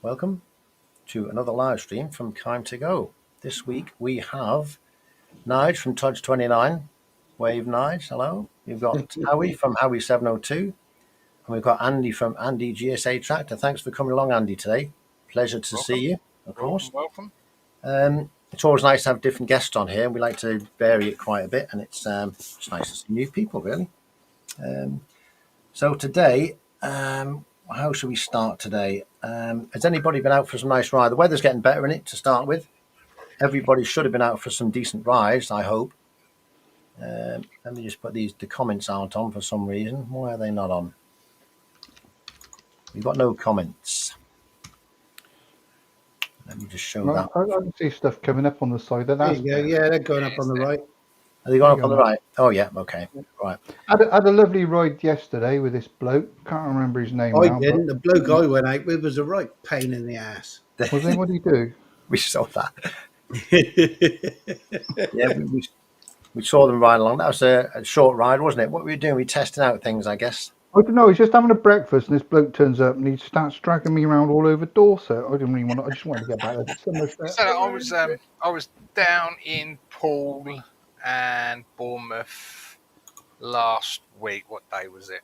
welcome to another live stream from Kime to Go. This week we have Nige from Tudge29. Wave Nige, hello. We've got Howie from Howie702. And we've got Andy from Andy GSA Tractor. Thanks for coming along, Andy, today. Pleasure to see you, of course. Welcome. It's always nice to have different guests on here. We like to vary it quite a bit, and it's nice to see new people, really. So today, how should we start today? Has anybody been out for some nice ride? The weather's getting better in it to start with. Everybody should have been out for some decent rides, I hope. Let me just put the comments aren't on for some reason. Why are they not on? We've got no comments. Let me just show that. I can see stuff coming up on the side. There you go. Yeah, they're going up on the right. Are they going up on the right? Oh, yeah. Okay. Right. I had a lovely ride yesterday with this bloke. Can't remember his name I now. didn't. The bloke I went out with was a right pain in the ass. Was he? What did he do? We saw that. Yeah, we saw them ride along. That was a short ride, wasn't it? What were you doing? We testing out things, I guess. I don't know. He's just having a breakfast, and this bloke turns up and he starts dragging me around all over Dorset. I didn't really want to. I just wanted to get back there. So I was down in Poole and Bournemouth last week. What day was it?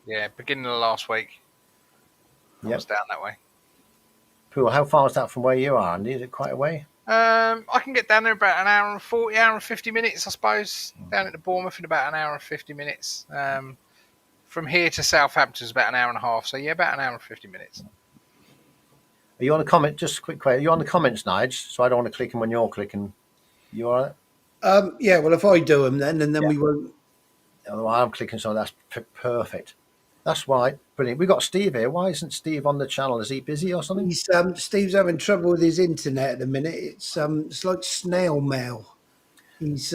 Yeah, beginning of last week. I was down that way. Cool. How far is that from where you are, Andy? Is it quite a way? I can get down there about an hour and 40, hour and 50 minutes, I suppose. Down at the Bournemouth in about an hour and 50 minutes. From here to Southampton is about an hour and a half. So, yeah, about an hour and 50 minutes. Are you on the comment? Just a quick question. Are you on the comments, Nige? So I don't want to click them when you're clicking. You all right? Yeah, well, if I do them then, and then we won't. Oh, I'm clicking, so that's perfect. That's why. Brilliant. We've got Steve here. Why isn't Steve on the channel? Is he busy or something? Steve's having trouble with his internet at the minute. It's like snail mail. He's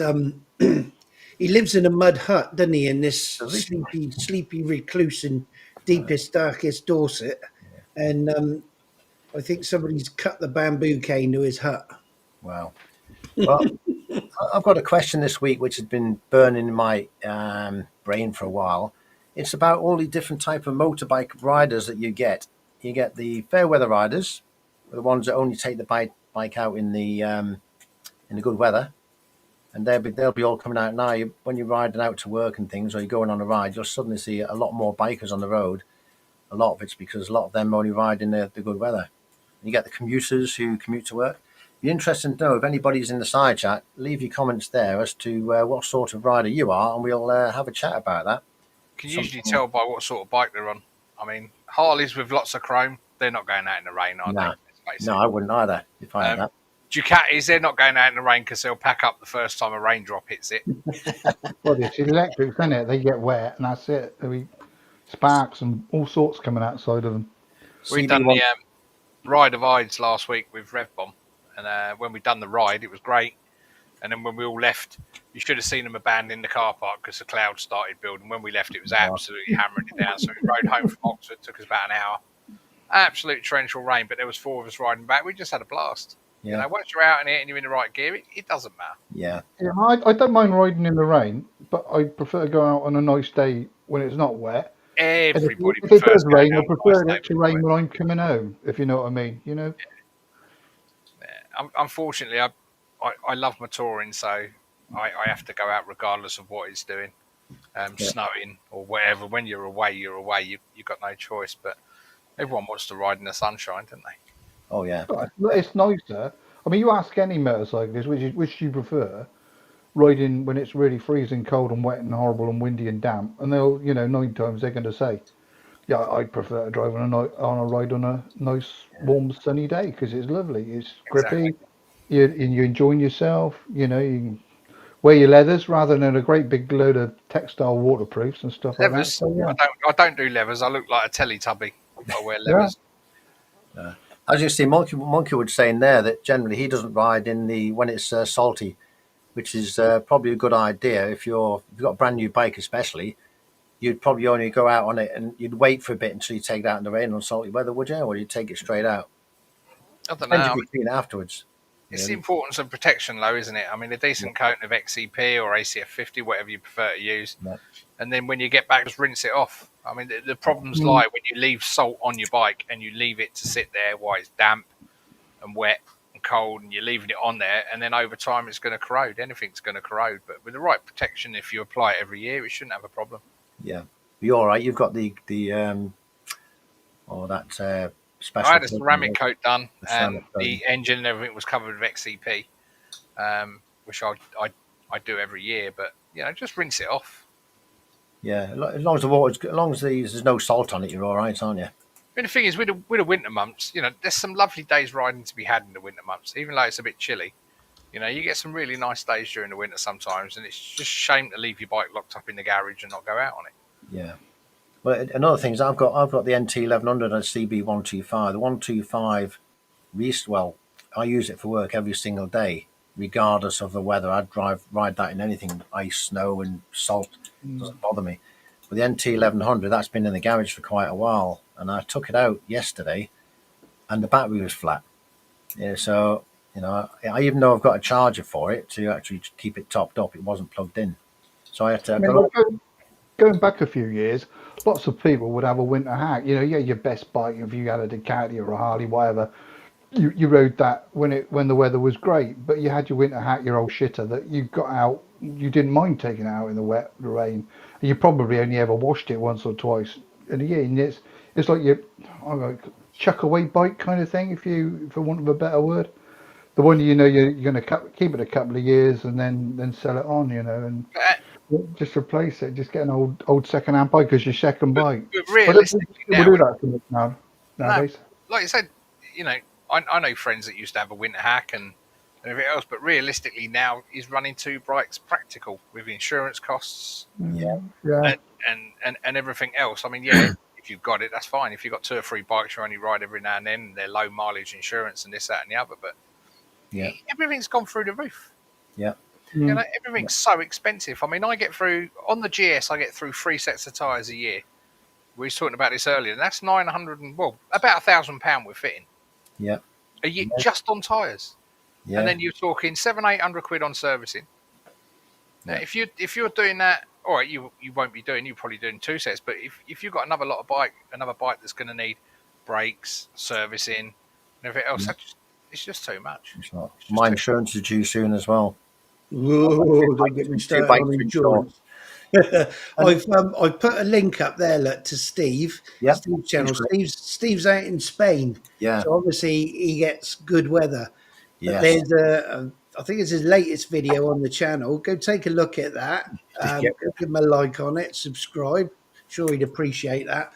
he lives in a mud hut, doesn't he? In this sleepy recluse in deepest, darkest Dorset, and I think somebody's cut the bamboo cane to his hut. Wow. Well, I've got a question this week which has been burning in my brain for a while. It's about all the different type of motorbike riders that you get. You get the fair weather riders, the ones that only take the bike out in the good weather, and they'll be all coming out now. When you're riding out to work and things, or you're going on a ride, you'll suddenly see a lot more bikers on the road. A lot of it's because a lot of them only ride in the good weather. You get the commuters who commute to work. Be interesting to know if anybody's in the side chat. Leave your comments there as to what sort of rider you are, and we'll have a chat about that. You can usually tell by what sort of bike they're on. I mean, Harleys with lots of chrome, they're not going out in the rain, are they? No, I wouldn't either if I had that. Ducatis, they're not going out in the rain because they'll pack up the first time a raindrop hits it. Well, it's electric, isn't it? They get wet, and that's it. There'll be sparks and all sorts coming outside of them. We've done the ride of Ides last week with Revbomb, and when we done the ride, it was great. And then when we all left, you should have seen them abandoning the car park because the clouds started building. When we left, it was absolutely hammering it down. So we rode home from Oxford. It took us about an hour. Absolute torrential rain, but there was 4 of us riding back. We just had a blast. Yeah. You know, once you're out in it and you're in the right gear, it doesn't matter. Yeah. I don't mind riding in the rain, but I prefer to go out on a nice day when it's not wet. Everybody if it does rain, I prefer it to rain when I'm coming home, if you know what I mean. You know. Yeah. Unfortunately, I love my touring, so I have to go out regardless of what it's doing, snowing or whatever. When you're away, you're away. You've got no choice. But everyone wants to ride in the sunshine, don't they? Oh yeah, it's nicer. I mean, you ask any motorcyclist which you prefer, riding when it's really freezing cold and wet and horrible and windy and damp, and they'll 9 times they're going to say, yeah, I prefer to drive on a ride on a nice warm sunny day because it's lovely. It's grippy. Exactly. You're enjoying yourself, you can wear your leathers rather than a great big load of textile waterproofs and stuff like that. So, yeah. I don't do leathers. I look like a Teletubby. I wear leathers. As you see, Monkey would say in there that generally he doesn't ride when it's salty, which is probably a good idea. If you've got a brand new bike especially, you'd probably only go out on it and you'd wait for a bit until you take it out in the rain on salty weather, would you? Or you'd take it straight out? I don't know. You'd be clean afterwards. It's the importance of protection, though, isn't it? I mean, a decent coating of XCP or ACF 50, whatever you prefer to use. Yeah. And then when you get back, just rinse it off. I mean, the problems lie when you leave salt on your bike and you leave it to sit there while it's damp and wet and cold, and you're leaving it on there, and then over time it's going to corrode. Anything's going to corrode, but with the right protection, if you apply it every year, it shouldn't have a problem. Yeah, you're all right. You've got the special. I had a ceramic coat done, and ceramic the engine and everything was covered with XCP, which I do every year. But just rinse it off. Yeah, as long as the water, as long as there's no salt on it, you're all right, aren't you? I mean, the thing is, with the winter months, there's some lovely days riding to be had in the winter months, even though it's a bit chilly. You get some really nice days during the winter sometimes, and it's just a shame to leave your bike locked up in the garage and not go out on it. Yeah. Well, another thing is I've got the NT 1100 and CB 125. The 125, I use it for work every single day, regardless of the weather. I'd ride that in anything, ice, snow, and salt. It doesn't bother me. But the NT 1100, that's been in the garage for quite a while, and I took it out yesterday, and the battery was flat. Yeah, so I even though I've got a charger for it to actually keep it topped up, it wasn't plugged in. So I had to. Going back a few years, lots of people would have a winter hack. Your best bike, if you had a Ducati or a Harley, whatever, you rode that when the weather was great. But you had your winter hack, your old shitter that you got out. You didn't mind taking it out in the rain. And you probably only ever washed it once or twice in a year. And it's like your chuck away bike kind of thing, for want of a better word. The one you're going to keep it a couple of years and then sell it on, and just replace it. Just get an old second-hand bike as your second bike. But realistically, we do that nowadays. Like you said, I know friends that used to have a winter hack and everything else, but realistically now is running two bikes practical with insurance costs, and everything else. I mean, if you've got it, that's fine. If you've got 2 or 3 bikes, you only ride every now and then, and they're low mileage insurance and this, that, and the other. But everything's gone through the roof. Yeah. Everything's so expensive. I mean, I get through on the GS. I get through 3 sets of tyres a year. We were talking about this earlier, and that's about £1,000 with fitting. Yeah. A year just on tyres. Yeah. And then you're talking £700-800 on servicing. Now, if you're doing that, all right, you won't be doing. You're probably doing 2 sets. But if you've got another bike that's going to need brakes, servicing, and everything else, it's just too much. My insurance is due soon as well. Whoa, don't get me started on insurance. I've put a link up there to Steve. Yep. Steve's channel. Steve's out in Spain. Yeah. So obviously he gets good weather. Yes. There's I think it's his latest video on the channel. Go take a look at that. Go give him a like on it. Subscribe. Sure, he'd appreciate that.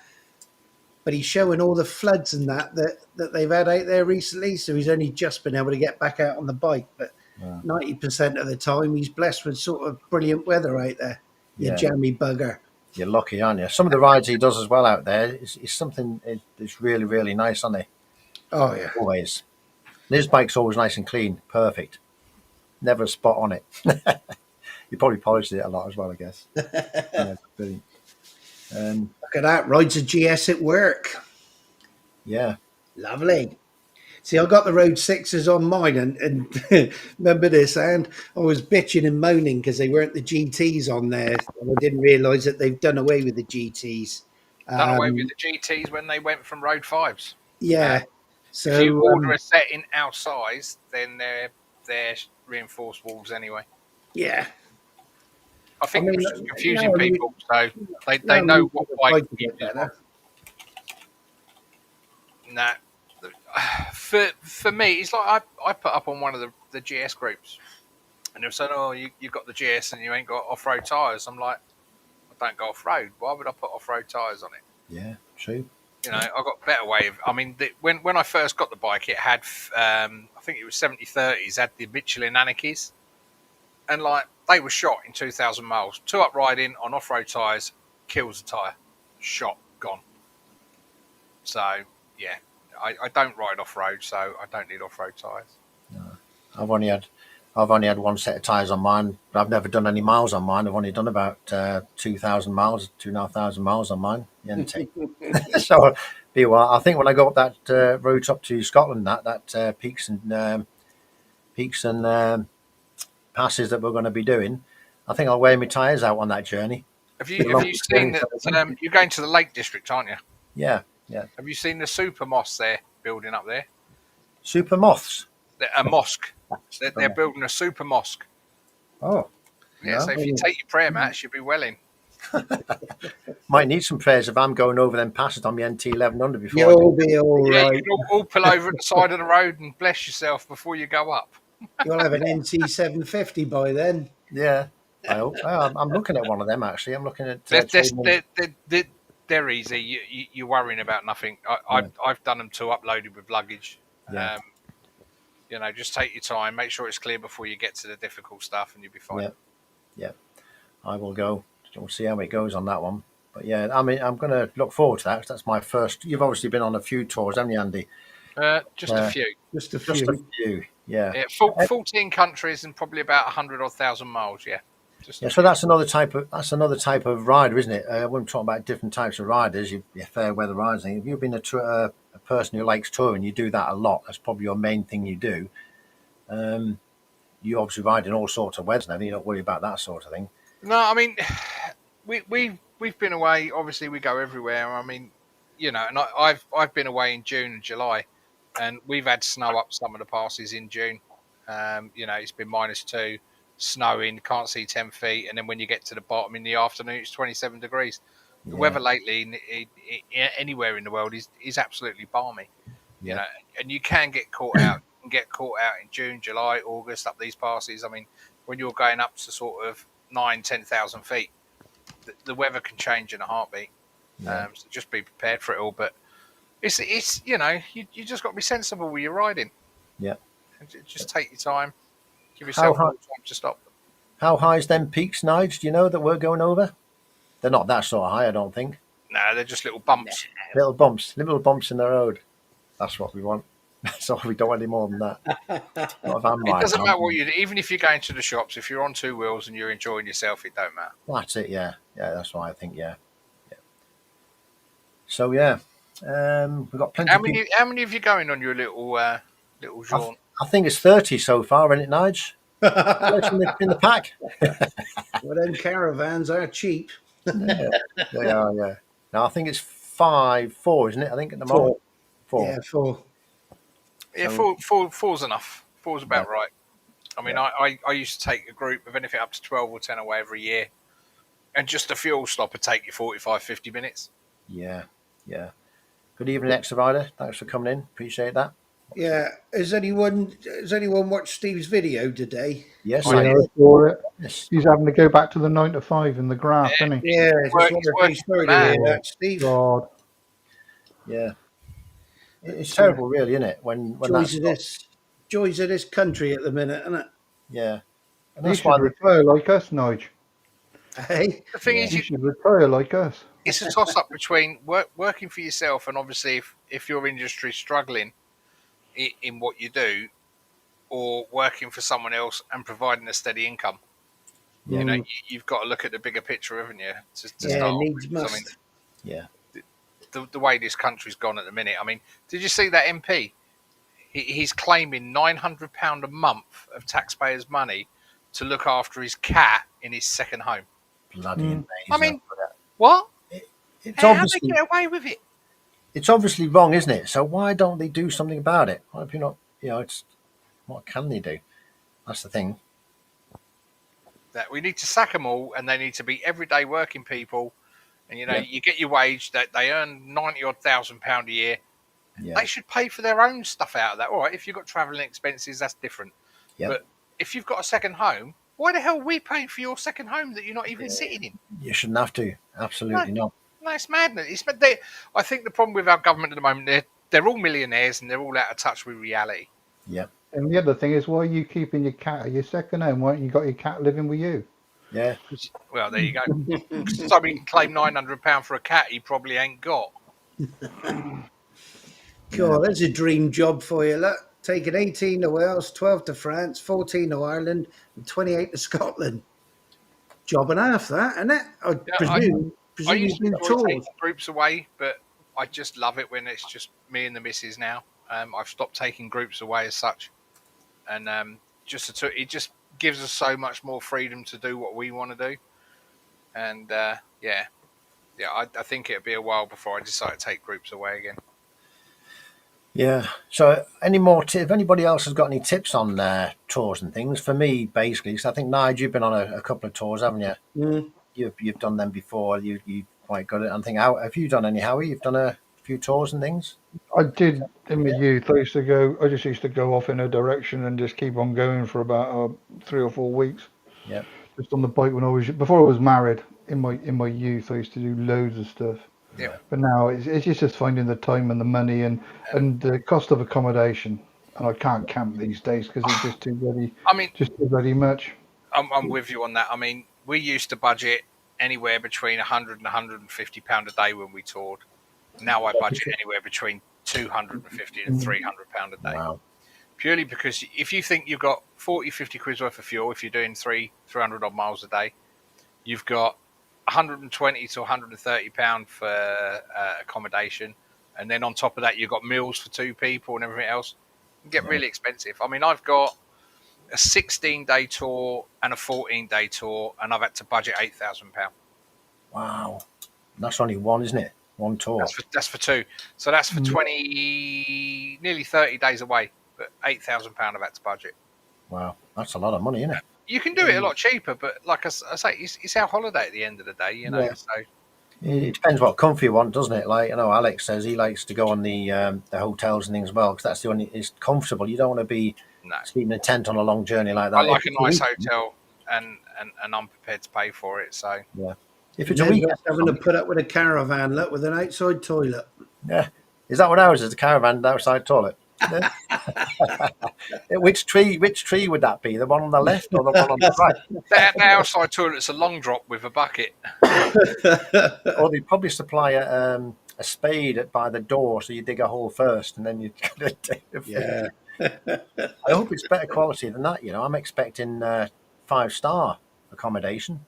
But he's showing all the floods and that they've had out there recently. So he's only just been able to get back out on the bike. But 90% of the time, he's blessed with sort of brilliant weather out there. You jammy bugger. You're lucky, aren't you? Some of the rides he does as well out there is something that's really, really nice, aren't they? Oh, yeah. Always. And his bike's always nice and clean. Perfect. Never a spot on it. You probably polished it a lot as well, I guess. Brilliant. Look at that. Rides a GS at work. Yeah. Lovely. See, I got the Road 6s on mine, and remember this, and I was bitching and moaning because they weren't the GTs on there. And I didn't realise that they've done away with the GTs. Done away with the GTs when they went from Road 5s. Yeah. So if you order a set in our size, then they're reinforced walls anyway. Yeah. I think it was just confusing people, so they know what bike you want. Nah. For me, it's like I put up on one of the GS groups, and they're saying, "Oh, you've got the GS and you ain't got off-road tyres." I'm like, I don't go off-road. Why would I put off-road tyres on it? Yeah, true. I got better way of. I mean, when I first got the bike, it had I think it was 70/30s, had the Michelin Anarchies, and like they were shot in 2,000 miles. 2 up riding on off-road tyres kills the tyre. Shot, gone. So yeah. I don't ride off road, so I don't need off road tyres. No. I've only had 1 set of tyres on mine, but I've never done any miles on mine. I've only done about 2,000 miles, 2,500 miles on mine. So be a while. I think when I go up that route up to Scotland, that peaks and passes that we're going to be doing, I think I'll wear my tyres out on that journey. Have Bit you long seen experience, that? I think. You're going to the Lake District, aren't you? Yeah, yeah. Have you seen the super mosque they're building up there? Super moths. A mosque. Super They're moth. building a super mosque. Oh, Yeah, so no. if you take your prayer mats, you'll be well in. Might need some prayers if I'm going over them passes on the NT 1100 before I You'll do. be all Yeah, you right. can all pull over at the side of the road and bless yourself before you go up. You'll have an NT 750 by then. Yeah, I hope. Well, I'm looking at one of them actually. I'm looking at They're, they're, trading them. they're easy. You're worrying about nothing. Yeah, I've done them too, uploaded with luggage. yeah, Just take your time, make sure it's clear before you get to the difficult stuff, and you'll be fine. yeah, yeah. I will go. We'll see how it goes on that one. But yeah, I mean, I'm going to look forward to that. That's my first. You've obviously been on a few tours, haven't you, Andy? Just a few. Just a Just a few. few. Yeah. Yeah, 14 countries and probably about 100 or 1,000 miles. Yeah, just a Yeah, so few. that's another type of rider, isn't it? When we're talking about different types of riders, your fair weather riders. If you've been a person who likes touring, you do that a lot. That's probably your main thing you do. You obviously ride in all sorts of weathers now. You don't worry about that sort of thing. No, I mean, we've been away. Obviously, we go everywhere. I mean, and I've been away in June and July, and we've had snow up some of the passes in June. It's been -2, snowing, can't see 10 feet, and then when you get to the bottom in the afternoon, it's 27 degrees. The Yeah, weather lately, anywhere in the world, is absolutely balmy. You yeah, know, and you can get caught out. You can get caught out in June, July, August up these passes. I mean, when you're going up to sort of 9, 10,000 feet, the weather can change in a heartbeat. yeah, So just be prepared for it all. But it's you just got to be sensible with your riding. yeah. And just take your time. Give How yourself high? more time to stop. How high is them peaks, Nige? Do you know that we're going over? They're not that sort of high, I don't think. No, they're just little bumps. Little bumps in the road. That's what we want. So we don't want any more than that. Not if I'm It riding. doesn't matter what you do. Even if you're going to the shops, if you're on two wheels and you're enjoying yourself, it don't matter. That's it. Yeah, yeah. That's what I think. Yeah, yeah. So yeah, we've got plenty How of people. many of you going on your little jaunt? I think it's 30 so far, isn't it, Nige? In the pack. Well, them caravans are cheap. Yeah, they are. Yeah. No, I think it's 4, isn't it? I think at the moment. 4. Yeah, 4. Yeah, So- four's enough. Four's about right. I mean, I used to take a group of anything up to 12 or 10 away every year. And just a fuel stop would take you 45, 50 minutes. Yeah, yeah. Good evening, ex-rider. Thanks for coming in. Appreciate that. Yeah. Has anyone watched Steve's video today? Yes, Oh, I Yeah, did. I saw it. Yes. He's having to go back to the 9 to 5 in the graph, Yeah. isn't he? Yeah, He's just working sorry to mad. hear that, Steve. God. Yeah. It's terrible, really, isn't it? When Joys of this country at the minute, isn't it? Yeah. And He that's should why retire like us, Nige. Hey, The thing Yeah. is, He should retire like us. it's a toss up between working for yourself and obviously if your industry's struggling in what you do, or working for someone else and providing a steady income. Yeah. You know, you've got to look at the bigger picture, haven't you? To yeah, start needs with. must. I mean, Yeah. the way this country's gone at the minute. I mean, did you see that MP? He's claiming £900 a month of taxpayers' money to look after his cat in his second home. Bloody amazing. I mean, what? it's How they obviously get away with it? it's obviously wrong, isn't it? So why don't they do something about it? Why do you not? It's what can they do? That's the thing. That we need to sack them all, and they need to be everyday working people. And you get your wage that they earn 90,000 pound a year. Yeah. They should pay for their own stuff out of that. All right, if you've got travelling expenses, that's different. Yeah. But if you've got a second home, why the hell are we paying for your second home that you're not even sitting in? You shouldn't have to. Absolutely not. No, it's madness. I think the problem with our government at the moment, they're all millionaires and they're all out of touch with reality. Yeah. And the other thing is, why are you keeping your cat at your second home? Why haven't you got your cat living with you? Yeah. Well, there you go. Somebody can claim £900 for a cat he probably ain't got. God, that's a dream job for you. Look, taking 18 to Wales, 12 to France, 14 to Ireland, and 28 to Scotland. Job and a half, that, isn't it? I presume I you used to do enjoy tours. taking groups away, but I just love it when it's just me and the missus now. I've stopped taking groups away as such, and it just gives us so much more freedom to do what we want to do. and yeah, I think it'll be a while before I decide to take groups away again. Yeah. So, any more? If anybody else has got any tips on tours and things for me, basically, because I think Nigel, you've been on a couple of tours, haven't you? Mm. You've done them before. You quite got it. I think how have you done any? Howie, you've done a few tours and things. I did in my youth. I just used to go off in a direction and just keep on going for about 3 or 4 weeks. Yeah. Just on the bike before I was married. In my youth, I used to do loads of stuff. Yeah. But now it's just finding the time and the money and the cost of accommodation. And I can't camp these days because it's just I mean, too bloody much. I'm with you on that. I mean, we used to budget anywhere between 100 and 150 pound a day when we toured. Now I budget anywhere between 250 and 300 pound a day. Wow. Purely because if you think you've got 40, 50 quid worth of fuel, if you're doing 300 odd miles a day, you've got 120 to 130 pound for accommodation, and then on top of that, you've got meals for 2 people and everything else. It can get really expensive. I mean, I've got a 16-day tour and a 14-day tour, and I've had to budget £8,000. Wow. That's only one, isn't it? One tour. That's for 2. So that's for 20, nearly 30 days away. But £8,000 I've had to budget. Wow. That's a lot of money, isn't it? You can do it a lot cheaper, but like I say, it's our holiday at the end of the day, you know. Yeah. So It depends what comfy you want, doesn't it? Like, I know Alex says he likes to go on the hotels and things as well, because that's the only, it's comfortable. You don't want to be sleeping in a tent on a long journey like that. I like a nice hotel, and I'm prepared to pay for it. So yeah, if it's a weekend, having to put up with a caravan, look, with an outside toilet. Yeah, is that what ours is? A caravan and outside toilet. Yeah. Which tree would that be? The one on the left or the one on the right? the outside toilet's a long drop with a bucket. Or they probably supply a spade by the door, so you dig a hole first and then you dig the Yeah. I hope it's better quality than that. You know, I'm expecting 5-star accommodation.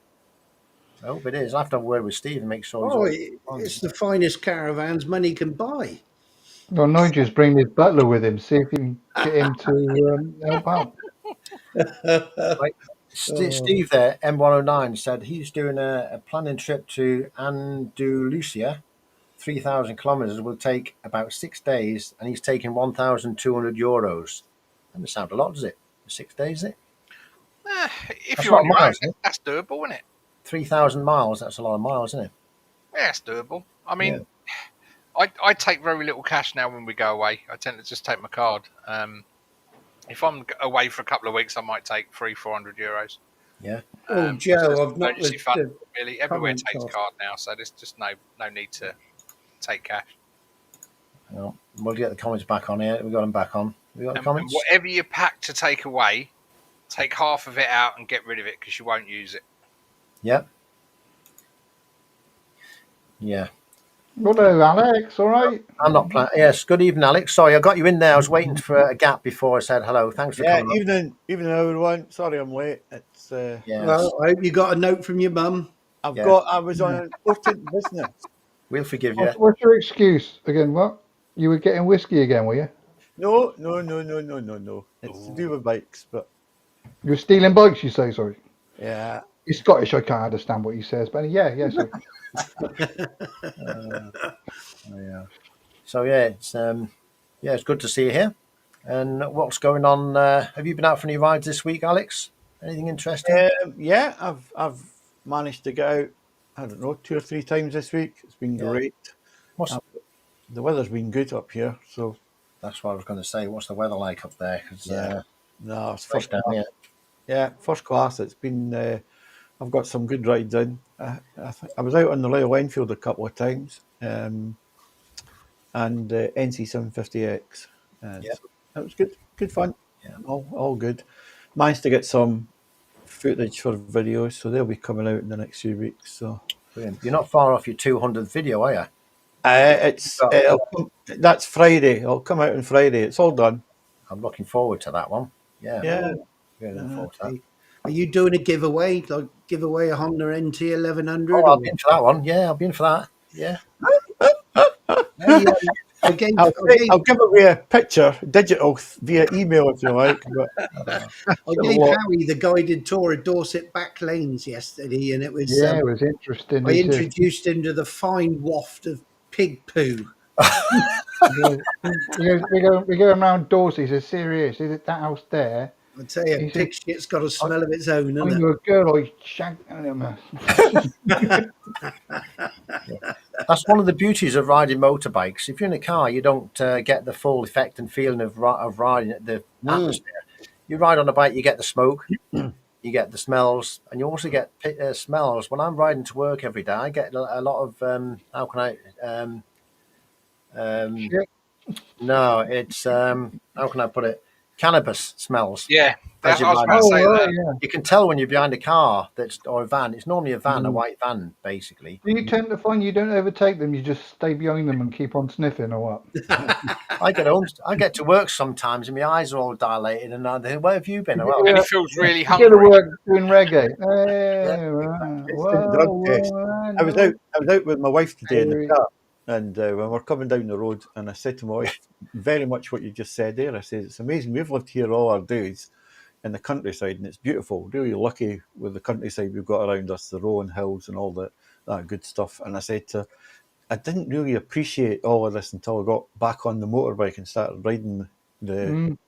I hope it is. I'll have to have a word with Steve and make sure. It's the finest caravans money can buy. Well, Nigel's bring his butler with him. See if you can get him to help out. Right. Steve there, M109, said he's doing a planning trip to Andalusia. 3,000 kilometers will take about 6 days, and he's taking €1,200. That doesn't sound a lot, does it? For 6 days, is it? If you're on your own, that's doable, isn't it? 3,000 miles, that's a lot of miles, isn't it? Yeah, it's doable. I mean, I take very little cash now when we go away. I tend to just take my card. If I'm away for a couple of weeks, I might take €300-400. Yeah. Joe, I've not really. Everywhere takes card now, so there's just no need to take cash. Well, we'll get the comments back on here. We got them back on. We got the comments. And whatever you pack to take away, take half of it out and get rid of it because you won't use it. Yeah. Yeah. Hello, Alex. All right. I'm not planning. Yes. Good evening, Alex. Sorry, I got you in there. I was waiting for a gap before I said hello. Thanks for coming. Evening, everyone. Sorry, I'm late. It's well, I hope you got a note from your mum. I was on an important business. We'll forgive you. What's your excuse again? What? You were getting whiskey again, were you? No. It's to do with bikes, but you were stealing bikes. You say sorry. Yeah. He's Scottish. I can't understand what he says, but yeah. Sorry. Yeah. So it's good to see you here. And what's going on? Have you been out for any rides this week, Alex? Anything interesting? Yeah, I've managed to get out. I don't know, 2 or 3 times this week. It's been great. The weather's been good up here, so that's what I was going to say. What's the weather like up there? No, it's first down here. Yeah, first class. It's been. I've got some good rides in. I was out on the Royal Enfield a couple of times, and NC 750X. So it was good fun. Yeah, all good. Managed to get some footage for videos, so they'll be coming out in the next few weeks. So brilliant. You're not far off your 200th video, are you? That's Friday. It'll come out on Friday. It's all done. I'm looking forward to that one. Yeah. Really looking forward to that. Are you doing a giveaway? Like give away a Honda NT 1100? Oh, I'll be in for that one. Yeah, I'll be in for that. Yeah. I gave, I'll, I gave, I'll give away a picture, digital, via email if you like. But I gave Howie the guided tour of Dorset back lanes yesterday, and it was. Yeah, it was interesting. I He says, introduced him to the fine waft of pig poo. we go around Dorset. He says, serious, is it that house there? I tell you, He said, pig shit's got a smell of its own, I hasn't knew a girl I shagged him. That's one of the beauties of riding motorbikes. If you're in a car, you don't get the full effect and feeling of riding the atmosphere. You ride on a bike, you get the smoke, you get the smells, and you also get smells. When I'm riding to work every day, I get a lot of how can I? Shit. No, it's how can I put it? Cannabis smells. Yeah, As I you was ride. about to Oh, say right, that. yeah. You can tell when you're behind a car that's or a van. It's normally a van, a Mm. white van, basically. Do you tend to find you don't overtake them? You just stay behind them and keep on sniffing, or what? I get home. I get to work sometimes, and my eyes are all dilated, and I think, "Where have you been?" Well, And he feels really You go to hungry. work doing reggae. yeah, Hey, right. instant drug test. I I was know. out with my wife today in the Hey. car, and when we're coming down the road, and I said to my wife, very much what you just said there. I said, it's amazing. We've lived here all our days in the countryside, and it's beautiful. Really lucky with the countryside we've got around us, the rolling hills and all that good stuff. And I said to her, I didn't really appreciate all of this until I got back on the motorbike and started riding the Mm.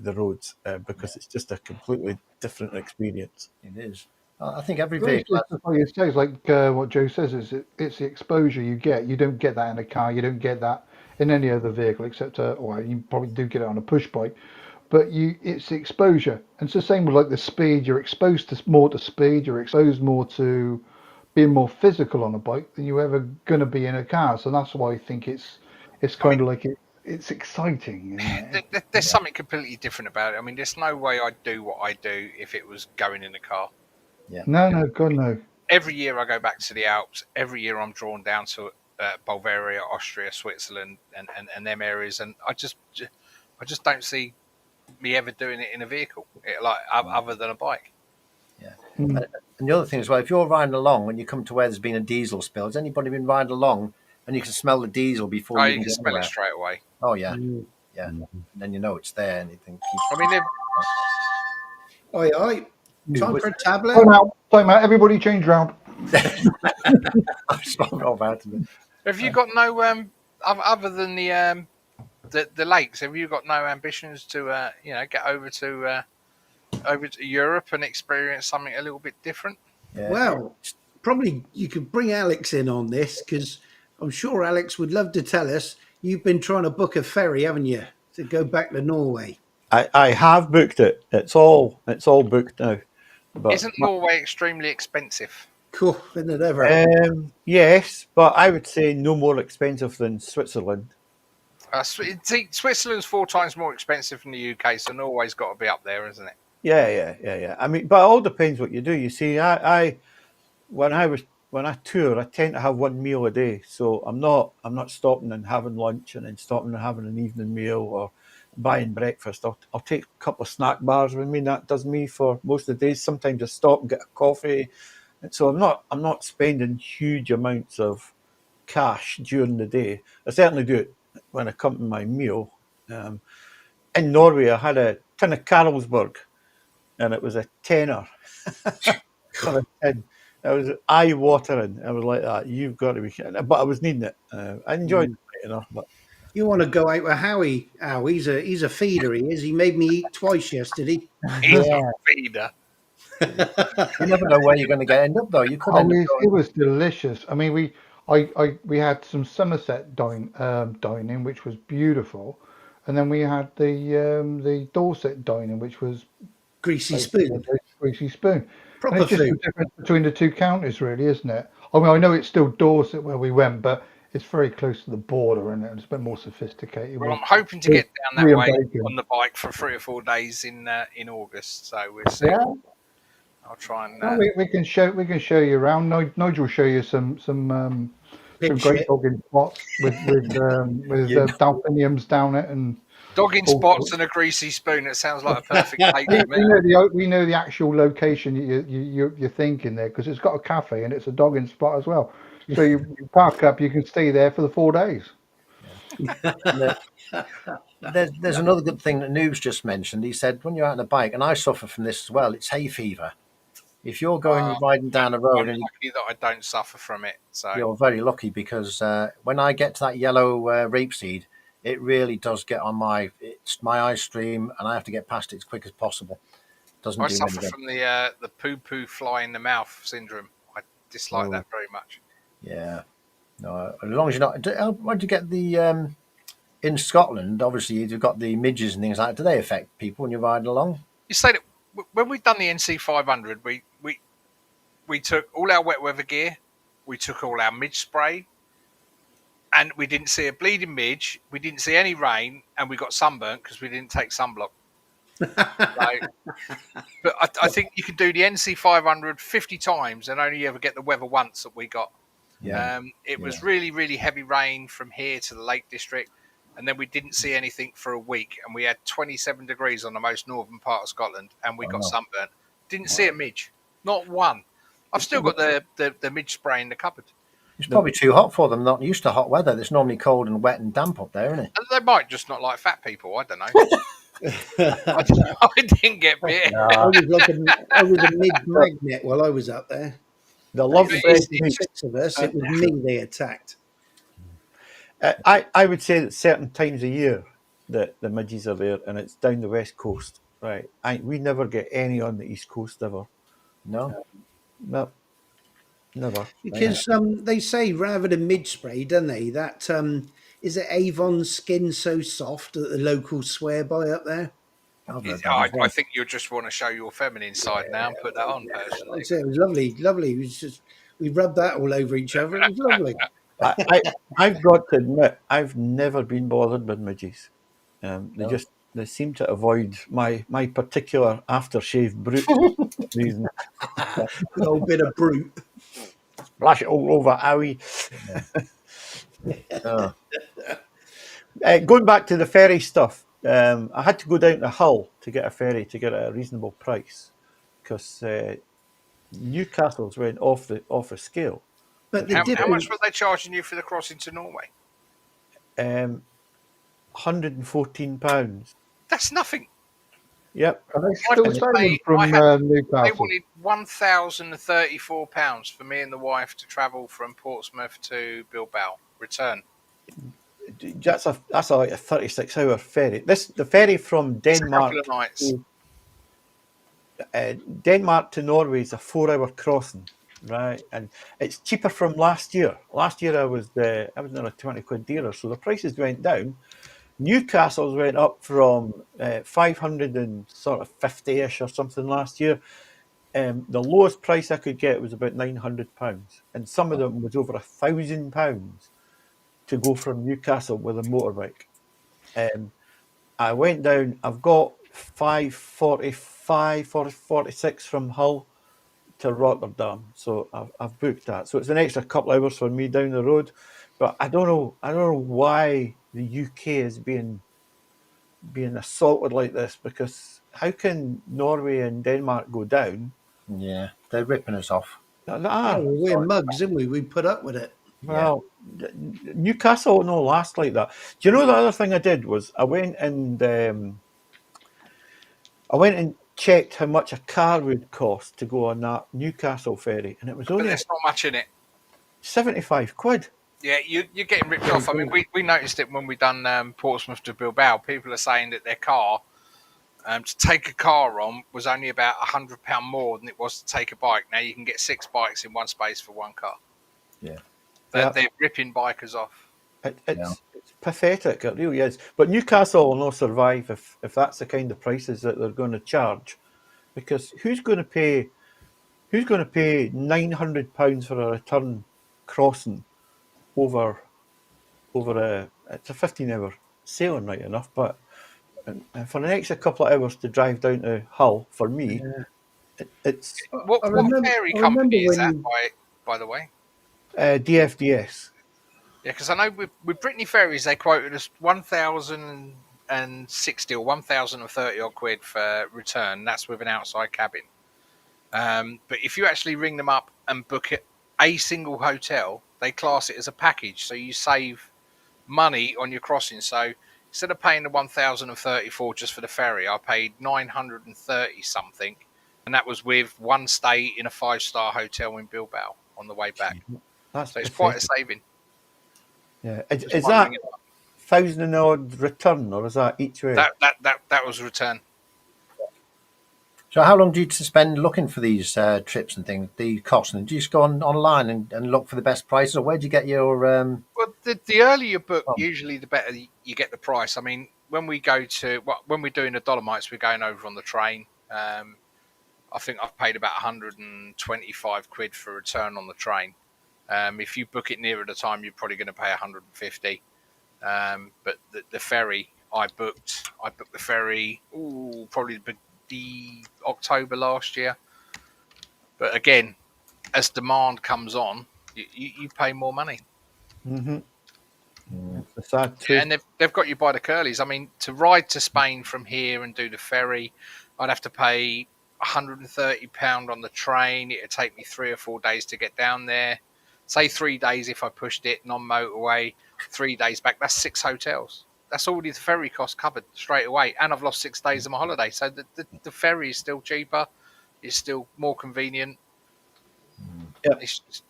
the roads because it's just a completely different experience. it is. I think every Well, vehicle it's has. just like you say, it's like what Joe says, it's the exposure you get. You don't get that in a car. You don't get that in any other vehicle except, well, you probably do get it on a push bike, but it's the exposure. And it's the same with like the speed. You're exposed to more to speed. You're exposed more to being more physical on a bike than you ever gonna be in a car. So that's why I think it's I mean, kind of like it's exciting, isn't it? there's something completely different about it. I mean, there's no way I'd do what I do if it was going in a car. Yeah, No, no, God, no. Every year I go back to the Alps. Every year I'm drawn down to Bulgaria, Austria, Switzerland, and them areas, and I just don't see me ever doing it in a vehicle, other than a bike. yeah. Mm. And the other thing as well, if you're riding along when you come to where there's been a diesel spill, has anybody been riding along and you can smell the diesel before Oh, you you even can get smell it anywhere? straight away. Oh yeah, Mm. yeah. And then you know it's there, and you think, I mean, Oi, oi. Time for a tablet. Time out. Everybody change round. I spoke about it. have you got no other than the lakes? Have you got no ambitions to get over to Europe and experience something a little bit different? Yeah, Well, probably you could bring Alex in on this because I'm sure Alex would love to tell us you've been trying to book a ferry, haven't you, to go back to Norway? I have booked it. It's all booked now. But Isn't Norway extremely expensive? Cool, isn't it ever? yes, but I would say no more expensive than Switzerland. Switzerland's 4 times more expensive than the UK, so Norway's got to be up there, isn't it? Yeah. I mean, but it all depends what you do. You see, I when I tour, I tend to have one meal a day. So I'm not stopping and having lunch and then stopping and having an evening meal or buying breakfast. I'll take a couple of snack bars with me. That does me for most of the days. Sometimes I stop and get a coffee. And so I'm not spending huge amounts of cash during the day. I certainly do it when I come to my meal. In Norway, I had a tin of Carlsberg, and it was a tenner for a tin. It was eye-watering. I was like that. You've got to be kidding. But I was needing it. I enjoyed it enough. But You want to go out with Howie? Oh, he's a feeder. He is. He made me eat twice yesterday. He's Yeah. a feeder. You never know where you're going to end up, though. You could end up It going. was delicious. I mean, we had some Somerset dining, which was beautiful, and then we had the Dorset dining, which was Greasy basically spoon. a greasy spoon. And Proper it's just the food. difference between the two counties, really, isn't it? I mean, I know it's still Dorset where we went, but it's very close to the border, and it's a bit more sophisticated. Well, With I'm hoping to with get down brie that and way bacon. on the bike for 3 or 4 days in August. So we'll see. Yeah, I'll try and. well, we can show you around. Nigel will show you some Pig great shit. dogging spots with You delphiniums down it and Dogging all spots sorts. and a greasy spoon. It sounds like a perfect date We, to me. we know the actual location you're thinking there because it's got a cafe and it's a dogging spot as well. So you park up, you can stay there for the 4 days. There's another good thing that Noob's just mentioned. He said when you're out on a bike, and I suffer from this as well. It's hay fever. If you're going riding down a road, I'm and lucky that I don't suffer from it. So you're very lucky because when I get to that yellow rapeseed, it really does get on my eye stream, and I have to get past it as quick as possible. Doesn't I do any suffer good. from the poo fly in the mouth syndrome. I dislike Oh, that very much. yeah. No, as long as you're not. Why do you get the in Scotland? Obviously, you've got the midges and things like that. Do they affect people when you're riding along? You say that when we've done the NC 500, we took all our wet weather gear, we took all our midge spray, and we didn't see a bleeding midge. We didn't see any rain, and we got sunburnt because we didn't take sunblock. But I think you can do the NC 500 50 times and only ever get the weather once that we got. Yeah. It was really, really heavy rain from here to the Lake District, and then we didn't see anything for a week, and we had 27 degrees on the most northern part of Scotland, and we got sunburnt. Didn't see a midge, not one. I've still got the midge spray in the cupboard. It's probably too hot for them. Not used to hot weather. It's normally cold and wet and damp up there, isn't it? And they might just not like fat people. I don't know. I didn't get bit. I was a mid magnet while I was up there. The love fresh meat. 6 of us. It was me they attacked. I would say that certain times a year that the midges are there, and it's down the west coast. Right, we never get any on the east coast ever. No. No, never. Because they say rather than mid spray, don't they? That is it Avon Skin So Soft that the locals swear by up there? I think you just want to show your feminine side now and put that on personally. It was lovely. It was just we rubbed that all over each other. It was lovely. I've got to admit, I've never been bothered with midges. They seem to avoid my particular aftershave brute reason. A little bit of brute. Splash it all over Owie. Going back to the ferry stuff, I had to go down to Hull to get a ferry to get a reasonable price because Newcastle's went off the scale. But how much were they charging you for the crossing to Norway? £114. That's nothing. Yep. Are they still sailing from Newcastle? They wanted £1,034 for me and the wife to travel from Portsmouth to Bilbao, return. That's like a 36-hour ferry. The ferry from Denmark. It's a couple of nights. Denmark to Norway is a 4-hour crossing, right? And it's cheaper from last year. Last year I was nearly 20 quid dearer, so the prices went down. Newcastle's went up from 550-ish or something last year. The lowest price I could get was about £900, and some of them was over £1,000 to go from Newcastle with a motorbike. I went down. I've got 5:46 from Hull to Rotterdam, so I've booked that. So it's an extra couple of hours for me down the road. But I don't know why the UK is being assaulted like this, because how can Norway and Denmark go down? Yeah, they're ripping us off. We're mugs, aren't we? We put up with it. Well, Newcastle no last like that. Do you know the other thing I did was I went and checked how much a car would cost to go on that Newcastle ferry, and it was only there's not much in it. 75 quid. Yeah, you're getting ripped off. I mean, we noticed it when we done Portsmouth to Bilbao. People are saying that their car, to take a car on, was only about £100 more than it was to take a bike. Now you can get 6 bikes in one space for one car. Yeah. They're ripping bikers off. It's pathetic. It really is. But Newcastle will not survive if that's the kind of prices that they're going to charge, because who's going to pay £900 for a return crossing over it's a 15-hour sailing, right enough, but for an extra couple of hours to drive down to Hull for me, it's what ferry company is that by the way? DFDS. Yeah, because I know with Brittany Ferries they quoted us 1,060 or 1,030 odd quid for return. That's with an outside cabin. But if you actually ring them up and book it a single hotel, they class it as a package, so you save money on your crossing. So instead of paying the 1,034 just for the ferry, I paid 930 something, and that was with one stay in a 5-star hotel in Bilbao on the way back. That's So it's quite a pathetic. saving. Yeah. Just Is that bundling it up. 1,000 and odd return, or is that each way? That was a return. So how long do you spend looking for these trips and things, the costs? And do you just go online and look for the best prices, or where do you get your Well, the earlier you book, from? usually the better you get the price. I mean, when we go to when we're doing the Dolomites, we're going over on the train. I think I've paid about 125 quid for return on the train. If you book it nearer the time, you're probably going to pay 150. But the ferry, I booked the ferry, probably the October last year. But again, as demand comes on, you pay more money. Mm-hmm. It's a sad truth. And they've got you by the curlies. I mean, to ride to Spain from here and do the ferry, I'd have to pay £130 on the train. It'd take me 3 or 4 days to get down there. Say 3 days if I pushed it non-motorway. 3 days back. That's 6 hotels. That's already the ferry cost covered straight away. And I've lost 6 days of my holiday. So the ferry is still cheaper. It's still more convenient. Yep. It's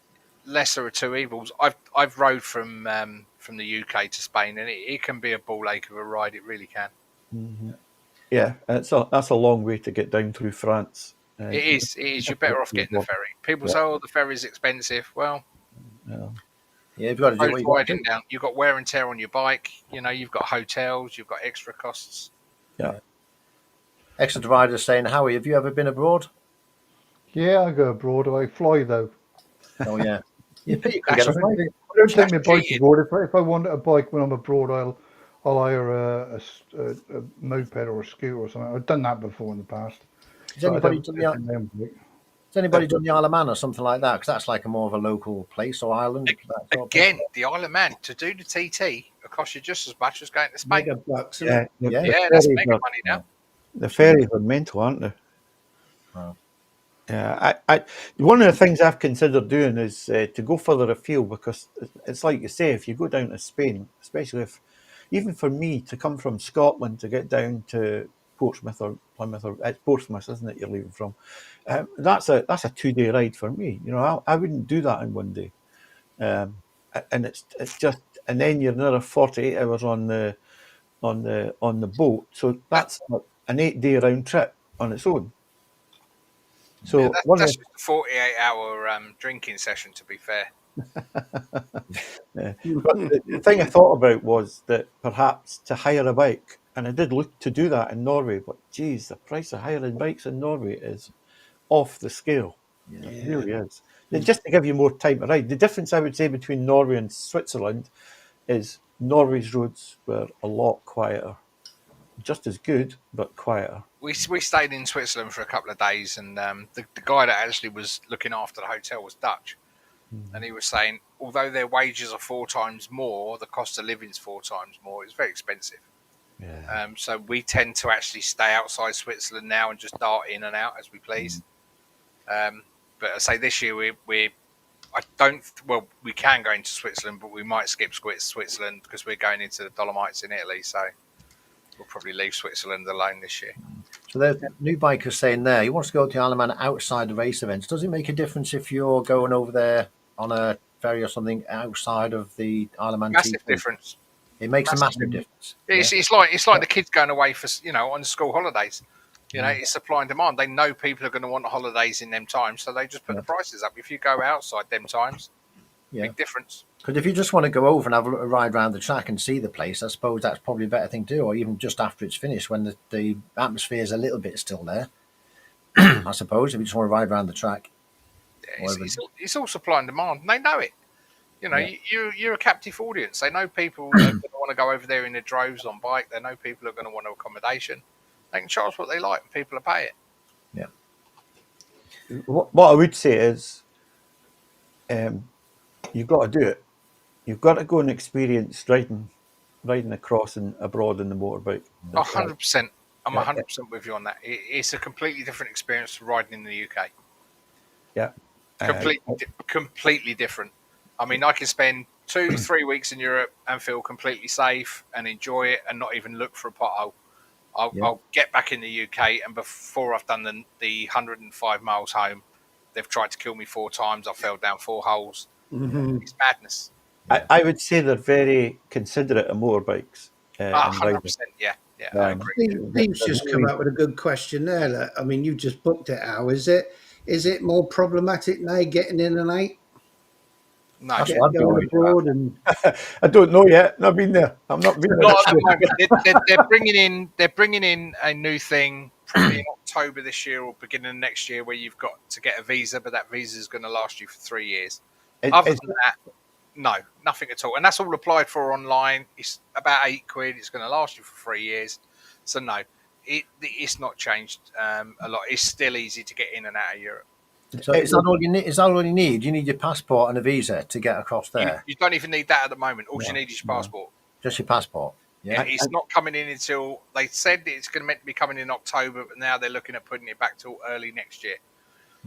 lesser of two evils. I've rode from the UK to Spain, and it can be a ball ache of a ride. It really can. Mm-hmm. Yeah, that's a long way to get down through France. It is. You're better off getting the ferry. People say, "Oh, the ferry's expensive." Well, Yeah. You've got to do what you got to riding do. down. You've got wear and tear on your bike. You've got hotels. You've got extra costs. Yeah. Exeter Rider saying, Howie, have you ever been abroad? Yeah, I go abroad. I fly though. Oh yeah. You can get That's a I flight. don't take my That's bike cheating. abroad. If I want a bike when I'm abroad, I'll hire a moped or a scooter or something. I've done that before in the past. Has But I anybody don't done take my own bike. the Isle of Man or something like that? Because that's like a more of a local place or island. That sort of place. Again, the Isle of Man to do the TT, it costs you just as much as going to Spain. Mega bucks, isn't Yeah. it? The, Yeah. the Yeah, that's ferries mega are, money now. the ferries are mental, aren't they? Wow. Yeah, one of the things I've considered doing is to go further afield, because it's like you say, if you go down to Spain, especially if, even for me to come from Scotland to get down to Portsmouth or Plymouth, or it's Portsmouth, isn't it? You're leaving from. That's a 2-day ride for me. I wouldn't do that in one day. And it's just, and then you're another 48 hours on the boat, so that's an 8-day round trip on its own. So Yeah, that's just a 48-hour drinking session, to be fair. Yeah. But the thing I thought about was that perhaps to hire a bike, and I did look to do that in Norway, but geez, the price of hiring bikes in Norway is off the scale. Yeah. It really is. Just to give you more time to ride, the difference I would say between Norway and Switzerland is Norway's roads were a lot quieter. Just as good, but quieter. We stayed in Switzerland for a couple of days, and the guy that actually was looking after the hotel was Dutch. And he was saying, although their wages are 4 times more, the cost of living is 4 times more. It's very expensive. Yeah. So we tend to actually stay outside Switzerland now and just dart in and out as we please. But I say this year we can go into Switzerland, but we might skip Switzerland because we're going into the Dolomites in Italy. So we'll probably leave Switzerland alone this year. So the new biker saying there, he wants to go to the Isle of Man outside the race events. Does it make a difference if you're going over there on a ferry or something outside of the Isle of Man? Massive TT? difference. It makes a massive difference. It's like the kids going away for on school holidays. It's supply and demand. They know people are going to want holidays in them times, so they just put the prices up. If you go outside them times, big difference. Because if you just want to go over and have a ride around the track and see the place, I suppose that's probably a better thing to do, or even just after it's finished when the atmosphere is a little bit still there. I suppose if you just want to ride around the track. Yeah, it's all supply and demand, and they know it. You're a captive audience. They know people are going to want to go over there in their droves on bike. They know people are going to want accommodation. They can charge what they like, and people will pay it. Yeah. What I would say is, you've got to do it. You've got to go and experience riding across and abroad in the motorbike. 100%. I'm 100% with you on that. It's a completely different experience to riding in the UK. Yeah. Completely different. I mean, I can spend 2-3 weeks in Europe and feel completely safe and enjoy it and not even look for a pothole. I'll get back in the UK, and before I've done the 105 miles home, they've tried to kill me 4 times. I fell down 4 holes. Mhm. It's madness. I would say they're very considerate of motorbikes and 100%. riders. Yeah, I agree. Steve's They're just come really- up with a good question there. Look, I mean, you just booked it, Al. Is it more problematic now getting in and out, No, That's what I'd be going worried abroad, and I don't know yet. Not been there. I'm not been there. not at the moment. They're bringing in a new thing probably in October this year or beginning of next year, where you've got to get a visa, but that visa is going to last you for 3 years. Other Is- than that, no, nothing at all. And that's all applied for online. It's about £8. It's going to last you for 3 years. So no, it's not changed a lot. It's still easy to get in and out of Europe. So is that all you need? Is that all you need? You need your passport and a visa to get across there. You don't even need that at the moment. All you No, need is your passport. Just your passport. Yeah, Yeah. it's not coming in until they said it's going to meant to be coming in October, but now they're looking at putting it back till early next year.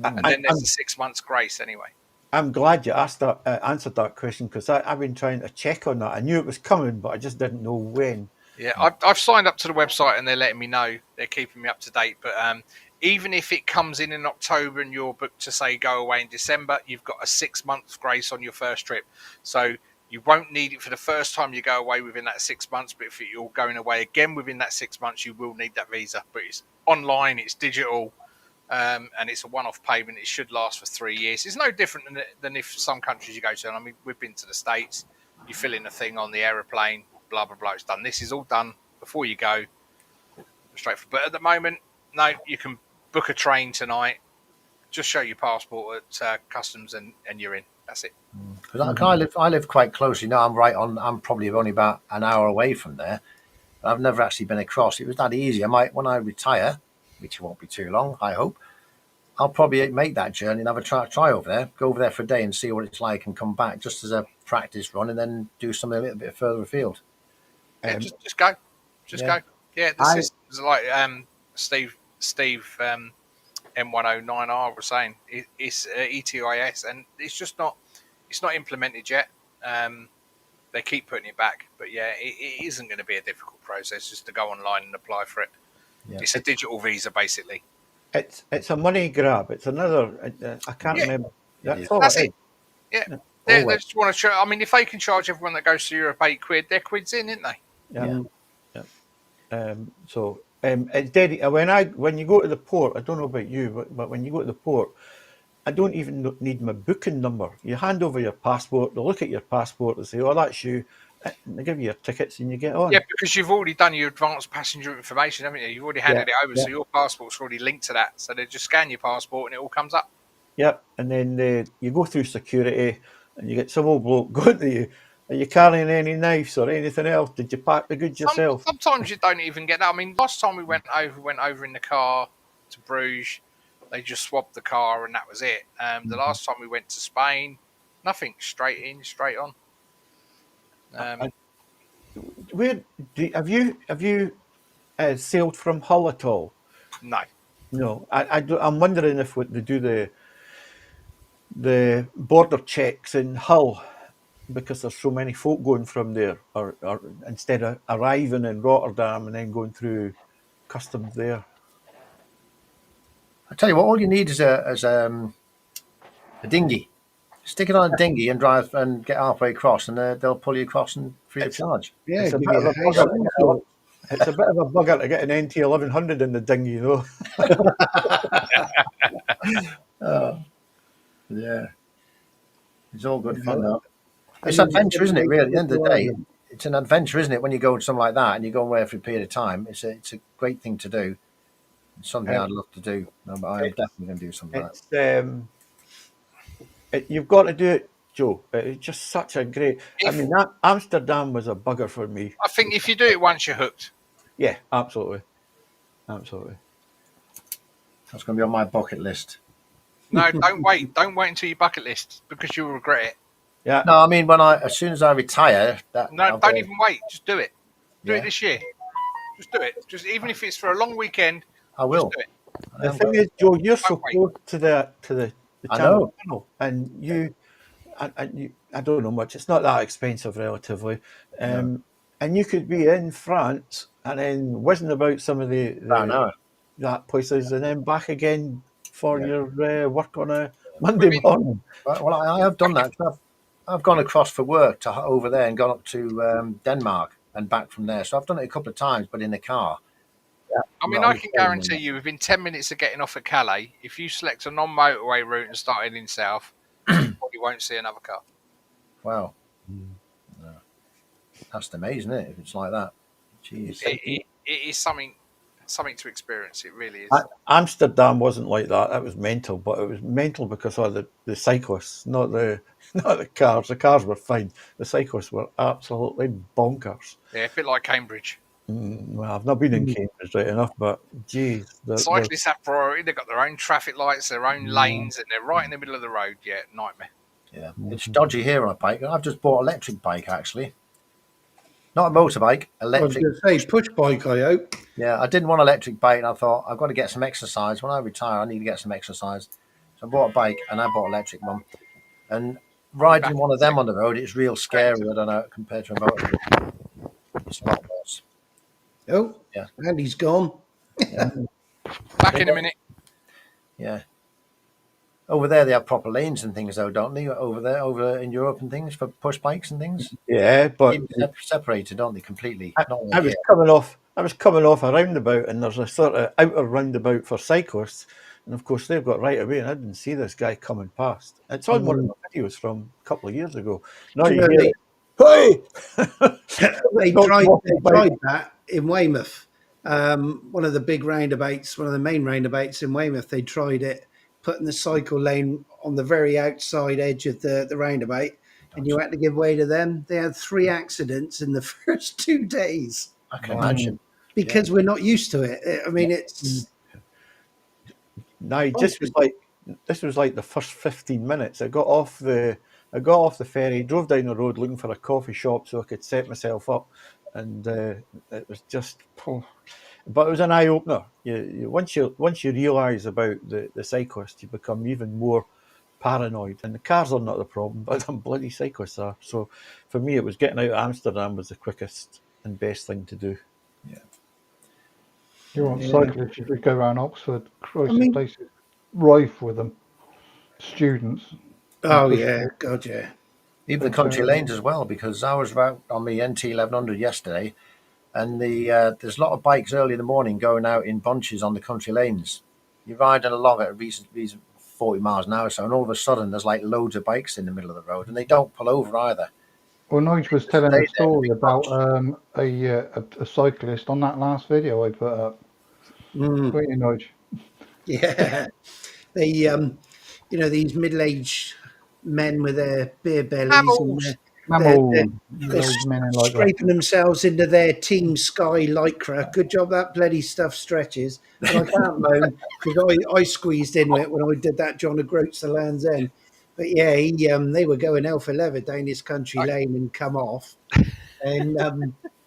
And then there's a 6 months grace anyway. I'm glad you asked that, answered that question, because I've been trying to check on that. I knew it was coming, but I just didn't know when. Yeah, I've signed up to the website and they're letting me know. They're keeping me up to date. But even if it comes in October and you're booked to say go away in December, you've got a 6 months grace on your first trip. So you won't need it for the first time you go away within that 6 months. But if you're going away again within that 6 months, you will need that visa. But it's online, it's digital, and it's a one-off payment. It should last for 3 years. It's no different than if some countries you go to. I mean, we've been to the States. You fill in a thing on the aeroplane. Blah blah blah. It's done. This is all done before you go. Straight. But at the moment, no. You can book a train tonight. Just show your passport at customs, and you're in. That's it. Because I live quite close. You know, I'm right on. I'm probably only about an hour away from there. I've never actually been across. It was that easy. I might, when I retire, which won't be too long, I hope. I'll probably make that journey and have a try over there. Go over there for a day and see what it's like, and come back just as a practice run, and then do something a little bit further afield. Yeah, just go. Just go. Yeah, the system's like Steve M109R was saying. It's ETIS, and it's just not. It's not implemented yet. They keep putting it back, but yeah, it isn't going to be a difficult process just to go online and apply for it. Yeah. It's a digital visa, basically. It's a money grab. It's another. I can't remember. That's it. Yeah. They just want to show. I mean, if they can charge everyone that goes to Europe £8, their quid's in, isn't they? Yeah. So it's dead. When you go to the port, I don't know about you, but when you go to the port, I don't even need my booking number. You hand over your passport, they look at your passport and say, "Oh, that's you." And they give you your tickets and you get on. Yeah, because you've already done your advanced passenger information, haven't you? You've already handed it over, so your passport's already linked to that. So they just scan your passport and it all comes up. Yep, and then you go through security and you get some old bloke going to you. Are you carrying any knives or anything else? Did you pack the goods yourself? Sometimes you don't even get that. I mean, last time we went over in the car to Bruges. They just swabbed the car and that was it. The last time we went to Spain, nothing. Straight in, straight on. Have you sailed from Hull at all? No. No. I'm wondering if they do the border checks in Hull, because there's so many folk going from there, or instead of arriving in Rotterdam and then going through customs there. I tell you what, all you need is a dinghy. Stick it on a dinghy and drive and get halfway across, and they'll pull you across and free of charge. yeah, It's a give bit you of a a house bugger. rental. It's a bit of a bugger to get an NT 1100 in the dinghy, you know. Oh, yeah. It's all good fun, though. It's adventure, isn't it, really? At the end of the day, it's an adventure, isn't it, when you go to something like that and you go away for a period of time. It's a great thing to do. It's something I'd love to do. I'm definitely going to do something like that. You've got to do it, Joe. It's just such a great... Amsterdam was a bugger for me. I think if you do it once, you're hooked. Yeah, absolutely. Absolutely. That's going to be on my bucket list. No, don't wait. Don't wait until your bucket list, because you'll regret it. Yeah. No, I mean, as soon as I retire... don't even wait. Just do it. Do it this year. Just do it. Just even if it's for a long weekend, I will. Just do it. The thing is, Joe, you're so close to the I know. channel, and I don't know much. It's not that expensive relatively. No. And you could be in France and then whizzing about some of I know. that places and then back again for Yeah. your work on a Monday Within, morning. Well, I have done that. I've gone across for work to over there and gone up to Denmark and back from there. So I've done it a couple of times, but in the car. I mean, Not I on can the train, guarantee you, within 10 minutes of getting off at Calais, if you select a non-motorway route and start heading south, you probably won't see another car. Wow, that's amazing, isn't it? If it's like that, jeez. It is something to experience. It really is. Amsterdam wasn't like that. That was mental, but it was mental because of the cyclists, not the not the cars. The cars were fine. The cyclists were absolutely bonkers. Yeah, a bit like Cambridge. Well, I've not been in Cambridge right enough, but geez, the Cyclists have priority. They've got their own traffic lights, their own lanes, and they're right in the middle of the road. Yeah, nightmare. Yeah, it's dodgy here on a bike. I've just bought an electric bike actually, not a motorbike, I was electric. going to say push bike, I hope. Yeah, I didn't want an electric bike, and I thought I've got to get some exercise. When I retire, I need to get some exercise. So I bought a bike, and I bought an electric one. And riding one of them on the road, it's real scary. I don't know compared to a motorbike. It's a lot worse. Oh, Yeah. Andy's gone. Back in a minute. Yeah. Over there, they have proper lanes and things, though, don't they? Over there, over in Europe and things for push bikes and things. yeah, but Separated, don't they? Completely. Not I like was here. coming off. I was coming off a roundabout, and there's a sort of outer roundabout for cyclists, and of course they've got right away, and I didn't see this guy coming past. It's on one of the videos from a couple of years ago. Now Do you you know hear, hey, they Don't tried walk the bike. that in Weymouth. One of the big roundabouts, one of the main roundabouts in Weymouth, they tried it, putting the cycle lane on the very outside edge of the roundabout, and you had to give way to them. They had 3 accidents in the first 2 days I can imagine. because we're not used to it. I mean, it's No, this was like the first 15 minutes. I got off the ferry, drove down the road looking for a coffee shop so I could set myself up, and it was just. But it was an eye opener. Once you realise about the cyclist, you become even more paranoid. And the cars are not the problem, but the bloody cyclists are. So for me, it was getting out of Amsterdam was the quickest and best thing to do. You want cyclists, you could go around Oxford. Christ, I mean- the place is rife with them. Students. oh push yeah, bikes. god yeah. Even the country lanes as well, because I was out on the NT 1100 yesterday, and there's a lot of bikes early in the morning going out in bunches on the country lanes. You're riding along at a recent 40 miles an hour or so, and all of a sudden there's like loads of bikes in the middle of the road, and they don't pull over either. Well, Nige was telling Stay a there, story big about bunch. a cyclist on that last video I put up. Mm, Wait, Nige. yeah. They these middle-aged men with their beer bellies and Camels. they're Those men in like that. scraping themselves into their Team Sky lycra. Good job that bloody stuff stretches. And I can't moan because I squeezed into it when I did that John O'Groats to Land's End. But yeah, they were going hell for leather down this country lane and come off. And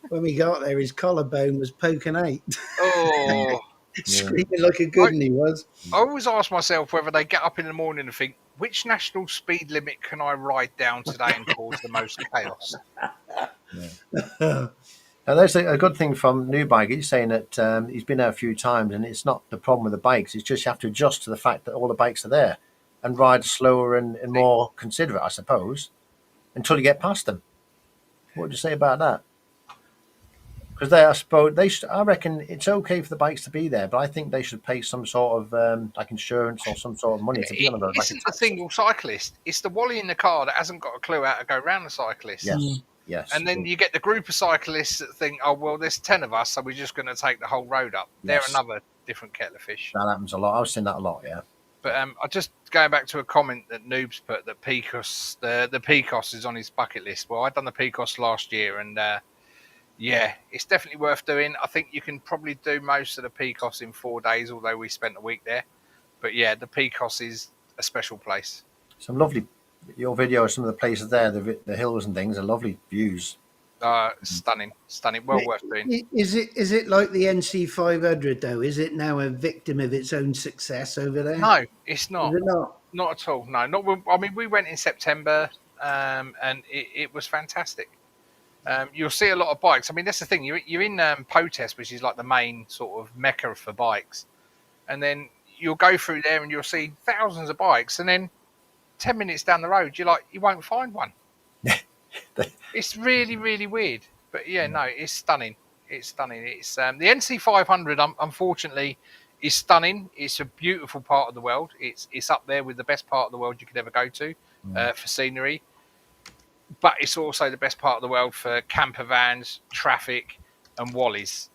when we got there, his collarbone was poking out, Oh, screaming like a good one he was. I always ask myself whether they get up in the morning and think, which national speed limit can I ride down today and cause the most chaos? Now, there's a good thing from New Bike. He's saying that he's been there a few times, and it's not the problem with the bikes. It's just you have to adjust to the fact that all the bikes are there and ride slower and more considerate, I suppose, until you get past them. What would you say about that? Because I suppose I reckon it's okay for the bikes to be there, but I think they should pay some sort of like insurance or some sort of money to be on those. It isn't the single cyclist. It's the wally in the car that hasn't got a clue how to go round the cyclist. Yes. And then you get the group of cyclists that think, oh, well, there's 10 of us, so we're just going to take the whole road up. Yes. They're another different kettle of fish. That happens a lot. I've seen that a lot, yeah. But I just going back to a comment that Noobs put that Picos, the Picos is on his bucket list. Well, I'd done the Picos last year, and yeah, it's definitely worth doing. I think you can probably do most of the Picos in 4 days, although we spent a week there. But yeah, the Picos is a special place. Some lovely, your video of some of the places there, the hills and things, are lovely views. Stunning. Well worth doing. Is it like the NC 500 though? Is it now a victim of its own success over there? No, it's not. Is it not? Not at all. No, not. I mean, we went in September. and it was fantastic. You'll see a lot of bikes. I mean, that's the thing. You're in Potest, which is like the main sort of mecca for bikes, and then you'll go through there and you'll see thousands of bikes, and then 10 minutes down the road, you won't find one. It's really, really weird. But yeah, no, it's stunning. It's stunning. It's the NC500. Unfortunately, is stunning. It's a beautiful part of the world. It's up there with the best part of the world you could ever go to for scenery. But it's also the best part of the world for camper vans, traffic, and wallies.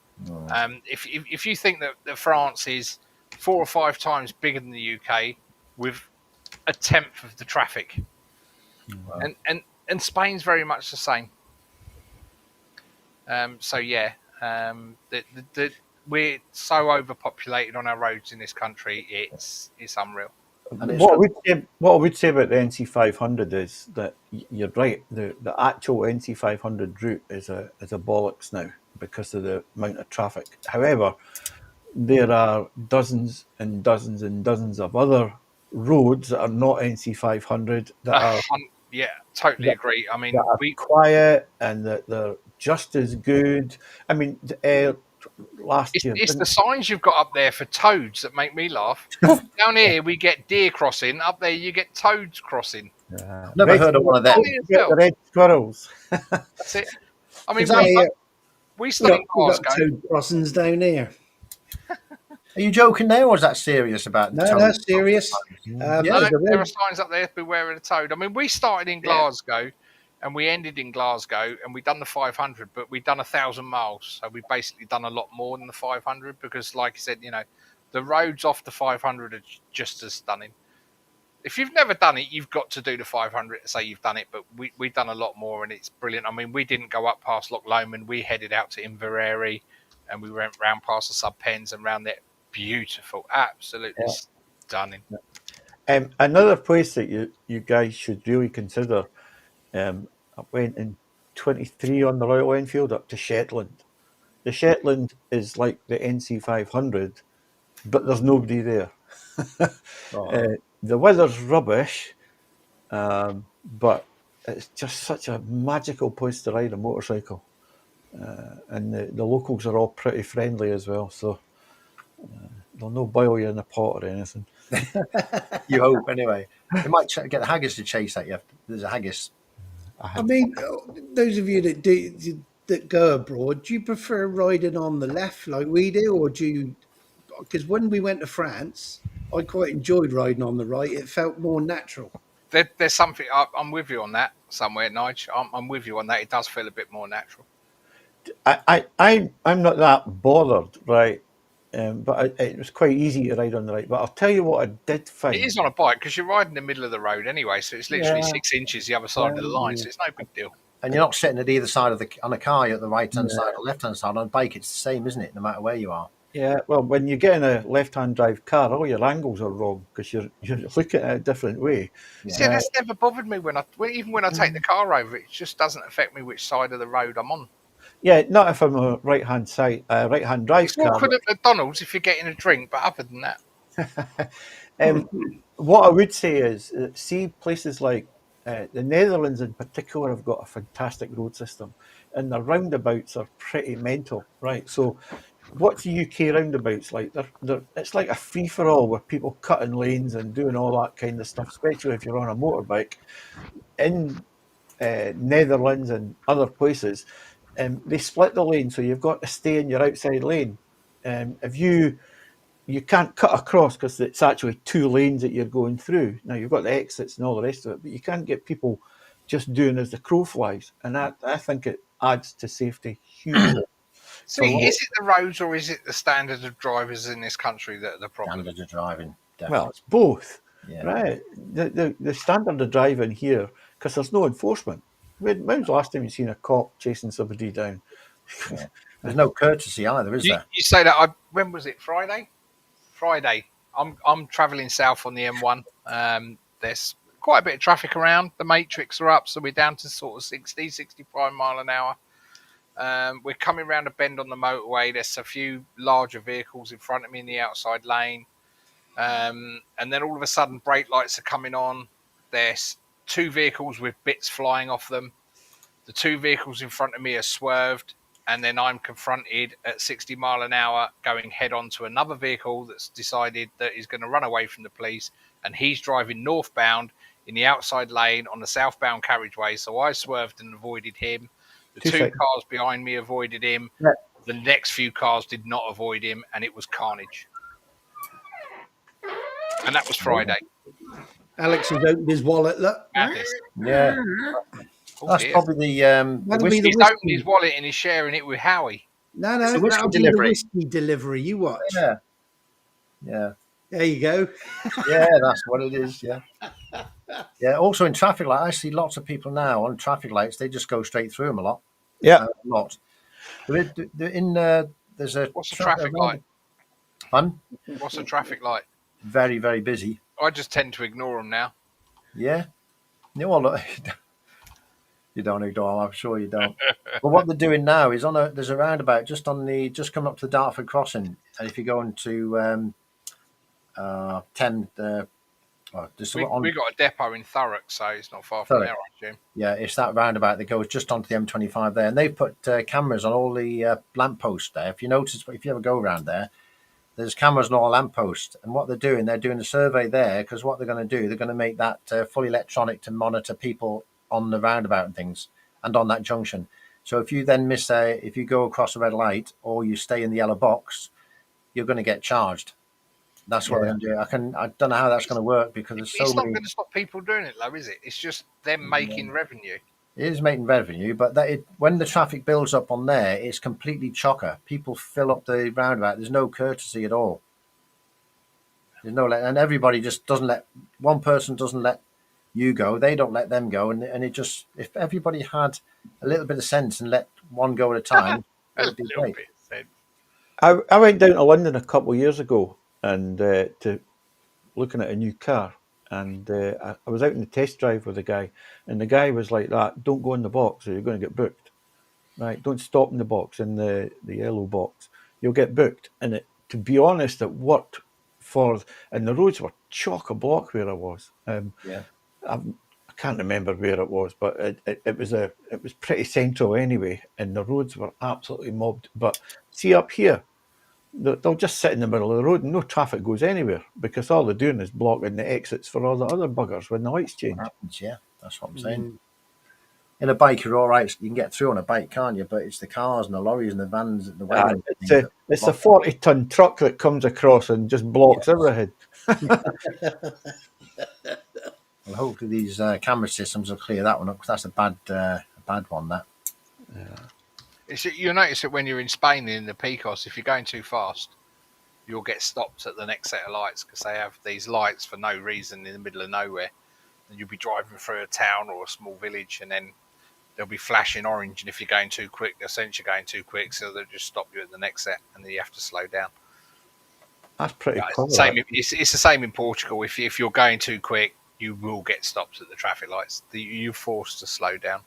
If you think that France is 4 or 5 times bigger than the UK with a tenth of the traffic, and Spain's very much the same. So yeah, we're so overpopulated on our roads in this country. It's unreal. What I would say about the NC500 is that you're right. The actual NC500 route is a bollocks now because of the amount of traffic. However, there are dozens and dozens and dozens of other roads that are not NC500 that are Yeah, totally agree. I mean, that are quiet and that they're just as good. I mean, last year it's the signs you've got up there for toads that make me laugh. Down here we get deer crossing. Up there you get toads crossing. Never heard of one of them. The red squirrels. That's it. I mean, we We've studied got Glasgow. toad crossings down here. Are you joking there, or is that serious about the No, toad? that's serious. No, there are signs up there beware of the toad. I mean, we started in Glasgow and we ended in Glasgow and we done the 500, but we done 1,000 miles. So we basically done a lot more than the 500 because, like I said, the roads off the 500 are just as stunning. If you've never done it, you've got to do the 500 to say you've done it, but we've done a lot more and it's brilliant. I mean, we didn't go up past Loch Lomond. We headed out to Inverary and we went round past the Sub Pens and round there. Beautiful, absolutely stunning. Another place that you guys should really consider. I went in 23 on the Royal Enfield up to Shetland. The Shetland is like the NC500, but there's nobody there. The weather's rubbish, but it's just such a magical place to ride a motorcycle. And the locals are all pretty friendly as well, so they'll no boil you in a pot or anything. You hope, anyway. They might get the haggis to chase at you. There's a haggis. I mean, those of you that go abroad, do you prefer riding on the left like we do, or do you? Because when we went to France, I quite enjoyed riding on the right. It felt more natural. There's something I'm with you on that somewhere, Nigel. I'm with you on that. It does feel a bit more natural. I'm not that bothered, right? But it was quite easy to ride on the right. But I'll tell you what I did find. It is on a bike because you're riding in the middle of the road anyway, so it's literally 6 inches the other side of the line, so it's no big deal. And you're not sitting at either side on a car. You're at the right-hand side or left-hand side. On a bike, it's the same, isn't it? No matter where you are. Yeah, well, when you get in a left-hand drive car, all your angles are wrong because you're looking at it a different way. See, that's never bothered me even when I take the car over. It just doesn't affect me which side of the road I'm on. Yeah, not if I'm a right-hand drive It's car. awkward at McDonald's if you're getting a drink, but other than that, what I would say is, see places like the Netherlands in particular have got a fantastic road system, and the roundabouts are pretty mental, right? So, what's the UK roundabouts like? It's like a free for all with people cutting lanes and doing all that kind of stuff, especially if you're on a motorbike. In Netherlands and other places, they split the lane, so you've got to stay in your outside lane. If you can't cut across because it's actually 2 lanes that you're going through. Now you've got the exits and all the rest of it, but you can't get people just doing as the crow flies, and I think it adds to safety hugely. See, is it the roads or is it the standard of drivers in this country that are the problem? Standard of driving, definitely. Well, it's both, right? The standard of driving here, because there's no enforcement. When was the last time you seen a cop chasing somebody down? There's no courtesy either, is there? You say that. When was it? Friday. I'm travelling south on the M1. There's quite a bit of traffic around. The matrix are up, so we're down to sort of 60, 65 mile an hour. We're coming around a bend on the motorway. There's a few larger vehicles in front of me in the outside lane. And then all of a sudden, brake lights are coming on. There's 2 vehicles with bits flying off them. The 2 vehicles in front of me are swerved, and then I'm confronted at 60 mile an hour going head on to another vehicle that's decided that he's going to run away from the police, and he's driving northbound in the outside lane on the southbound carriageway. So I swerved and avoided him. The 2 cars behind me avoided him. Yeah. The next few cars did not avoid him, and it was carnage. And that was Friday. Alex has opened his wallet. Look. Madness. Yeah, Oh, that's dear. probably the That'll be whiskey, the He's opened whiskey. his wallet and he's sharing it with Howie. No, It's no, a whiskey that'll be the delivery. whiskey delivery. You watch. Yeah, yeah, There you go. yeah. That's what it is. Yeah, yeah. Also in traffic light, I see lots of people now on traffic lights. They just go straight through them a lot. Yeah. A lot. There's a What's the traffic light? Fun. What's the traffic light? Very, very busy. I just tend to ignore them now. Yeah. No, well, look, you don't ignore them. I'm sure you don't. But what they're doing now is there's a roundabout just coming up to Dartford Crossing, and if you go into 10, We got a depot in Thurrock, so it's not far from Thurrock. there, I assume. yeah, it's that roundabout that goes just onto the M25 there, and they've put cameras on all the lampposts there. If you notice, if you ever go around there, there's cameras on all lampposts, and what they're doing a survey there, because what they're going to do, they're going to make that fully electronic to monitor people on the roundabout and things, and on that junction. So if you then if you go across a red light or you stay in the yellow box, you're going to get charged. That's what they're going to do. I don't know how that's going to work because there's so It's not many. going to stop people doing it, though, is it? It's just them making revenue. It is making revenue, but when the traffic builds up on there, it's completely chocker. People fill up the roundabout. There's no courtesy at all. There's and everybody just doesn't let one person doesn't let you go. They don't let them go, and it just if everybody had a little bit of sense and let one go at a time, it would be great. I went down to London a couple of years ago and to looking at a new car, and I was out in the test drive with a guy, and the guy was like that: "Don't go in the box, or you're going to get booked. Right? Don't stop in the box, in the yellow box. You'll get booked." And to be honest, it worked and the roads were chock a block where I was. Yeah. I can't remember where it was, but it was pretty central anyway, and the roads were absolutely mobbed. But see up here, they'll just sit in the middle of the road and no traffic goes anywhere because all they're doing is blocking the exits for all the other buggers when the lights change. Yeah, that's what I'm saying. In a bike, you're all right. You can get through on a bike, can't you? But it's the cars and the lorries and the vans and the wagons. It's a 40-ton truck that comes across and just blocks everything. Well, hopefully these camera systems will clear that one up because that's a bad one. That. Yeah. You'll notice that when you're in Spain in the Picos, if you're going too fast, you'll get stopped at the next set of lights because they have these lights for no reason in the middle of nowhere. And you'll be driving through a town or a small village, and then they'll be flashing orange. And if you're going too quick, they'll sense you're going too quick, so they'll just stop you at the next set, and then you have to slow down. That's pretty cool. It's the same in Portugal. If you're going too quick, you will get stopped at the traffic lights. You're forced to slow down.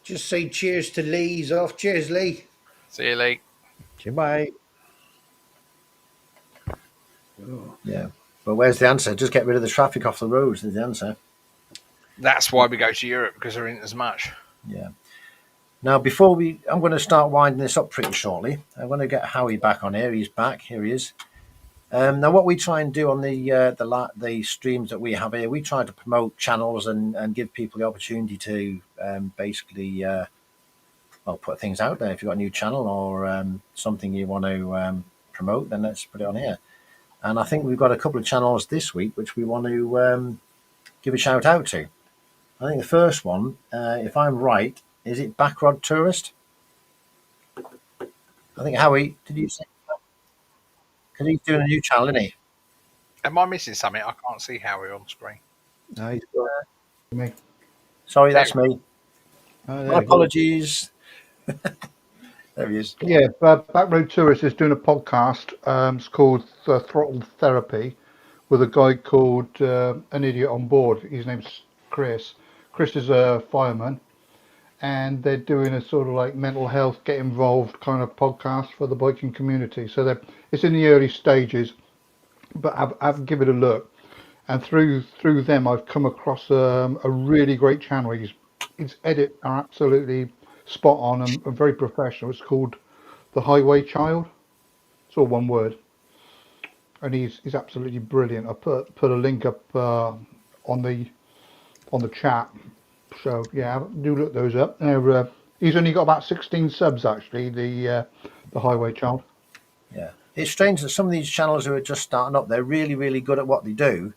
Just say cheers to Lee. He's off. Cheers, Lee. See you, Lee. Bye. Yeah. But where's the answer? Just get rid of the traffic off the roads is the answer. That's why we go to Europe, because there isn't as much. Yeah. Now, I'm going to start winding this up pretty shortly. I'm going to get Howie back on here. He's back. Here he is. Now, what we try and do on the streams that we have here, we try to promote channels and give people the opportunity to basically, put things out there. If you've got a new channel or something you want to promote, then let's put it on here. And I think we've got a couple of channels this week which we want to give a shout out to. I think the first one, if I'm right, is it Backrod Tourist? I think Howie, did you say? Because he's doing a new channel, isn't he? Am I missing something? I can't see Howie on screen. Nice. Me. Sorry, that's me. Oh, My apologies. There he is. Yeah, Backroad Tourist is doing a podcast. It's called Throttle Therapy with a guy called An Idiot on Board. His name's Chris. Chris is a fireman, and they're doing a sort of like mental health, get involved kind of podcast for the biking community. So it's in the early stages, but I've give it a look. and through them, I've come across a really great channel. His edits are absolutely spot on and very professional. It's called The Highway Child. It's all one word, and he's absolutely brilliant. I put a link up on the chat. So yeah, do look those up. He's only got about 16 subs actually. The Highway Child. Yeah. It's strange that some of these channels who are just starting up, they're really, really good at what they do,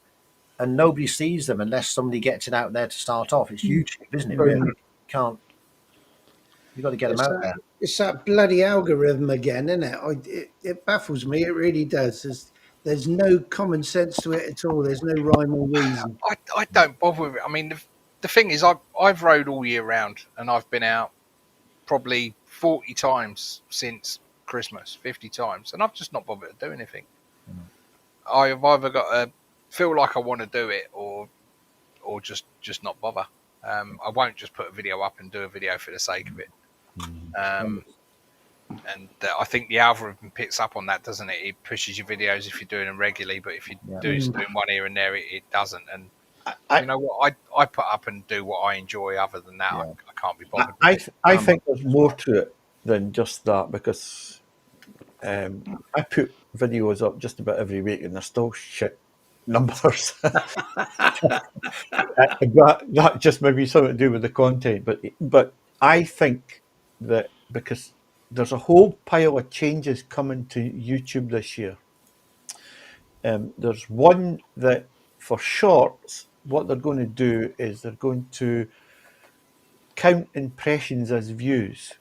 and nobody sees them unless somebody gets it out there to start off. It's YouTube, isn't it? Very Really, much. can't you got to get them out there? It's that bloody algorithm again, isn't it? It baffles me. It really does. There's no common sense to it at all. There's no rhyme or reason. I don't bother with it. I mean, the thing is, I've rode all year round, and I've been out probably 40 times since Christmas, 50 times, and I've just not bothered to do anything. I've either got to feel like I want to do it, or just not bother. I won't just put a video up and do a video for the sake of it. And I think the algorithm picks up on that, doesn't it? It pushes your videos if you're doing them regularly, but if you're doing one here and there, it doesn't. And you know what? I put up and do what I enjoy. Other than that, I can't be bothered. I think there's more to it than just that, because I put videos up just about every week and they're still shit numbers. that just maybe something to do with the content, but I think that because there's a whole pile of changes coming to YouTube this year. There's one that for shorts, what they're going to do is they're going to count impressions as views.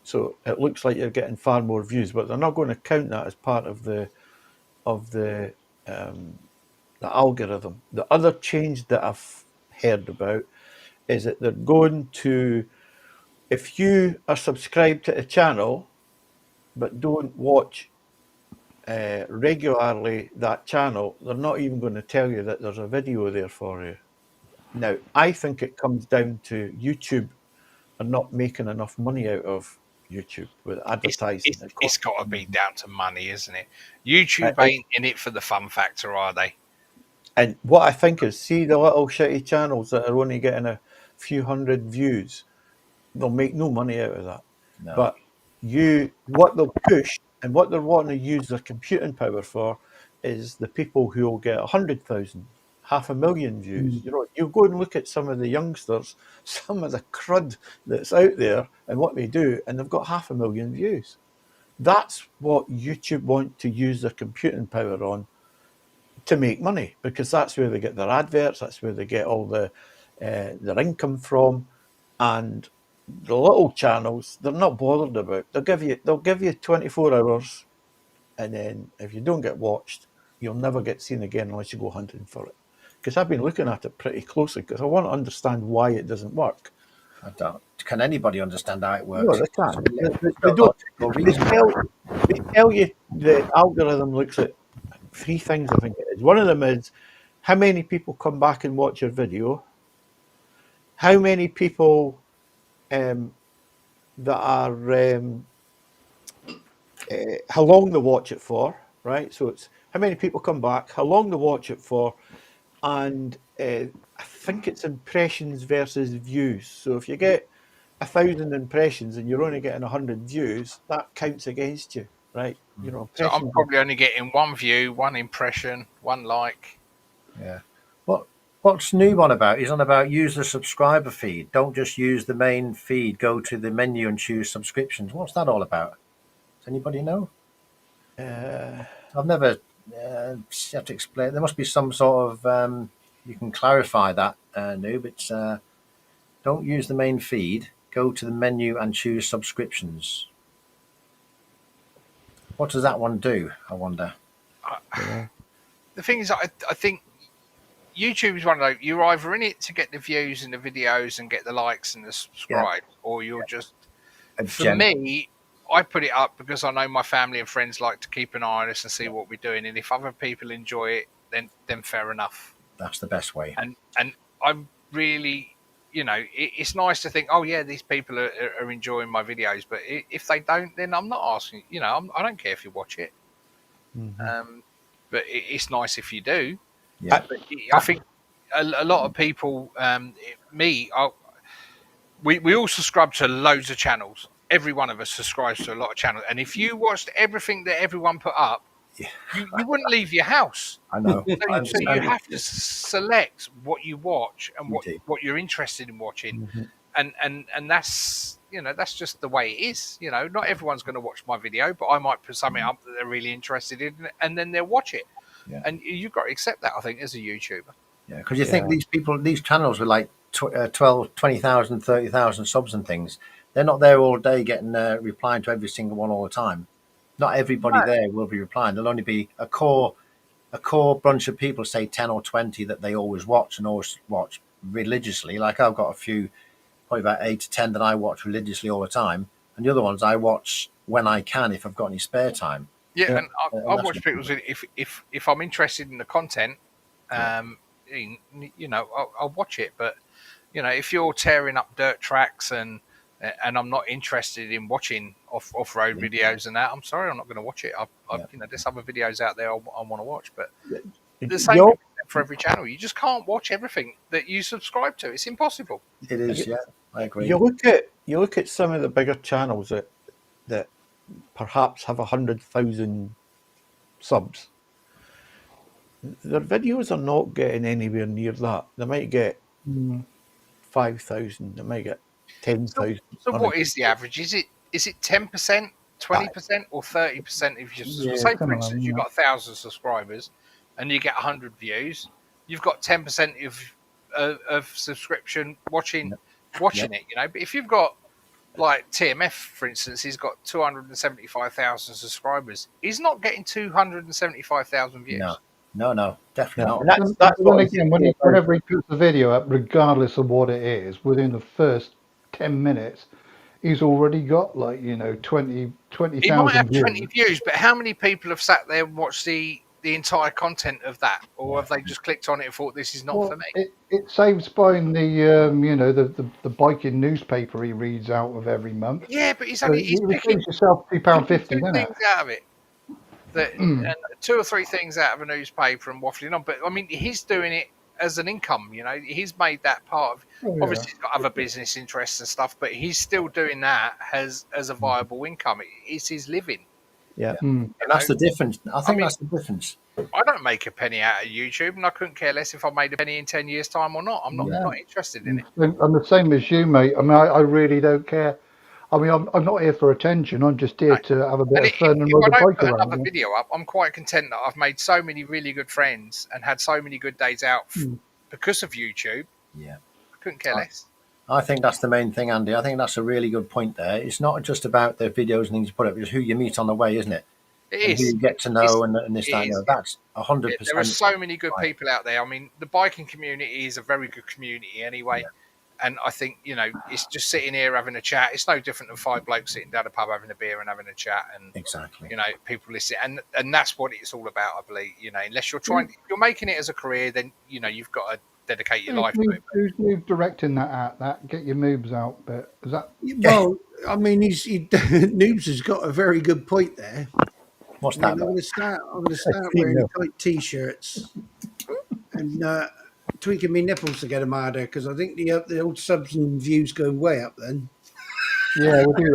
So it looks like you're getting far more views, but they're not going to count that as part of the algorithm. The other change that I've heard about is that they're going to, if you are subscribed to a channel but don't watch regularly that channel, they're not even going to tell you that there's a video there for you. Now, I think it comes down to YouTube are not making enough money out of YouTube with advertising. It's got to be down to money, isn't it? YouTube ain't in it for the fun factor, are they? And what I think is, see the little shitty channels that are only getting a few hundred views, they'll make no money out of that. No. But what they'll push and what they're wanting to use their computing power for is the people who will get 100,000, 500,000 views. You know, you go and look at some of the youngsters, some of the crud that's out there and what they do, and they've got 500,000 views. That's what YouTube want to use their computing power on to make money, because that's where they get their adverts, that's where they get all their income from. And the little channels, they're not bothered about. They'll give you 24 hours, and then if you don't get watched, you'll never get seen again unless you go hunting for it. Because I've been looking at it pretty closely because I want to understand why it doesn't work. I don't. Can anybody understand how it works? No, they can't. They tell you the algorithm looks at 3 things, I think it is. One of them is how many people come back and watch your video, how many people that are how long they watch it for, right? So it's how many people come back, how long they watch it for, and I think it's impressions versus views. So if you get 1,000 impressions and you're only getting 100 views, that counts against you, right? You know, so I'm probably only getting 1 view, 1 impression, 1 like. Yeah. What's Noob on about? He's on about use the subscriber feed. Don't just use the main feed. Go to the menu and choose subscriptions. What's that all about? Does anybody know? I've never had to explain. There must be some sort of you can clarify that, Noob. It's don't use the main feed. Go to the menu and choose subscriptions. What does that one do? I wonder. The thing is, I think YouTube is one of those, you're either in it to get the views and the videos and get the likes and the subscribe, or you're just, for me, I put it up because I know my family and friends like to keep an eye on us and see what we're doing. And if other people enjoy it, then fair enough. That's the best way. And I'm really, you know, it's nice to think, oh yeah, these people are enjoying my videos. But if they don't, then I'm not asking, you know, I don't care if you watch it. But it's nice if you do. Yeah. I think a lot of people, we all subscribe to loads of channels. Every one of us subscribes to a lot of channels. And if you watched everything that everyone put up, you wouldn't leave your house. I know. I So you understand. have to select what you watch and You do. what you're interested in watching. Mm-hmm. And that's that's just the way it is. Not everyone's going to watch my video, but I might put something up that they're really interested in, and then they'll watch it. Yeah. And you've got to accept that, I think, as a YouTuber. Yeah, because you think these channels with like 12, 20,000, 30,000 subs and things, they're not there all day getting replying to every single one all the time. Not everybody No. there will be replying. There'll only be a core bunch of people, say 10 or 20, that they always watch and always watch religiously. Like I've got a few, probably about 8 to 10 that I watch religiously all the time, and the other ones I watch when I can if I've got any spare time. Yeah, and I that's watch what people's if I'm interested in the content, I'll watch it. But if you're tearing up dirt tracks and I'm not interested in watching off road videos and that, I'm sorry, I'm not going to watch it. There's other videos out there I want to watch, but the same for every channel. You just can't watch everything that you subscribe to. It's impossible. It is, yeah. I agree. You look at some of the bigger channels that perhaps have 100,000 subs. Their videos are not getting anywhere near that. They might get 5,000. They might get 10,000. So what is the average? Is it 10%, 20%, or 30%? If you say, for instance, you've got 1,000 subscribers and you get 100 views, you've got 10% of subscription watching it. But if you've got like TMF, for instance, he's got 275,000 subscribers. He's not getting 275,000 views. No, definitely not. And That's then again, whenever he puts the video up, regardless of what it is, within the first 10 minutes, he's already got 20,000 He might have views. 20 views, but how many people have sat there and watched the entire content of that, or have they just clicked on it and thought this is not for me? It saves buying the biking newspaper he reads out of every month. Yeah, but he's picking yourself £2.50, two isn't things it? out of it. And 2 or 3 things out of a newspaper and waffling on. But I mean, he's doing it as an income. He's made that part of. Obviously, he's got other business interests and stuff, but he's still doing that as a viable income. It's his living. Yeah, and that's the difference. I think that's the difference. I don't make a penny out of YouTube, and I couldn't care less if I made a penny in 10 years' time or not. I'm not interested in it. I'm the same as you, mate. I mean, I really don't care. I mean, I'm not here for attention. I'm just here to have a bit of fun and if ride I a don't bike put around. another video up, I'm quite content that I've made so many really good friends and had so many good days out because of YouTube. Yeah, I couldn't care less. I think that's the main thing, Andy. I think that's a really good point there. It's not just about the videos and things you put up, it's who you meet on the way, isn't it? It and is. Who you get to know and this, that, and that's 100%. There are so many good people out there. I mean, the biking community is a very good community anyway. Yeah. And I think, it's just sitting here having a chat. It's no different than 5 blokes sitting down a pub having a beer and having a chat. And exactly, people listen. And that's what it's all about, I believe. Unless you're if you're making it as a career, then, you've got to dedicate your life to it. Who's directing that get your moves out bit? Is that? Well, I mean, Noobs has got a very good point there. What's that? I'm going to start wearing tight t-shirts and tweaking my nipples to get them harder because I think the old subs and views go way up then. Yeah, we'll do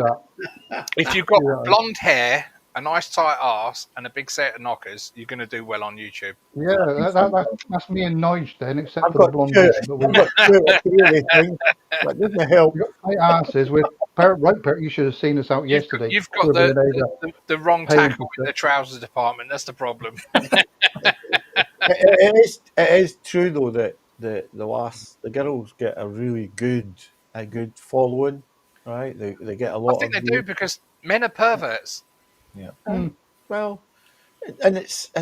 that. If you've got blonde hair, a nice tight arse, and a big set of knockers, you're going to do well on YouTube. Yeah, that's me and Nige then, except for the blonde hair. That doesn't help. We've got tight asses with right. You should have seen us out yesterday. You've got the wrong tackle in the trousers department. That's the problem. It is true though that the girls get a really good following, right? They get a lot. I think they do because men are perverts. Yeah. Well, and it's.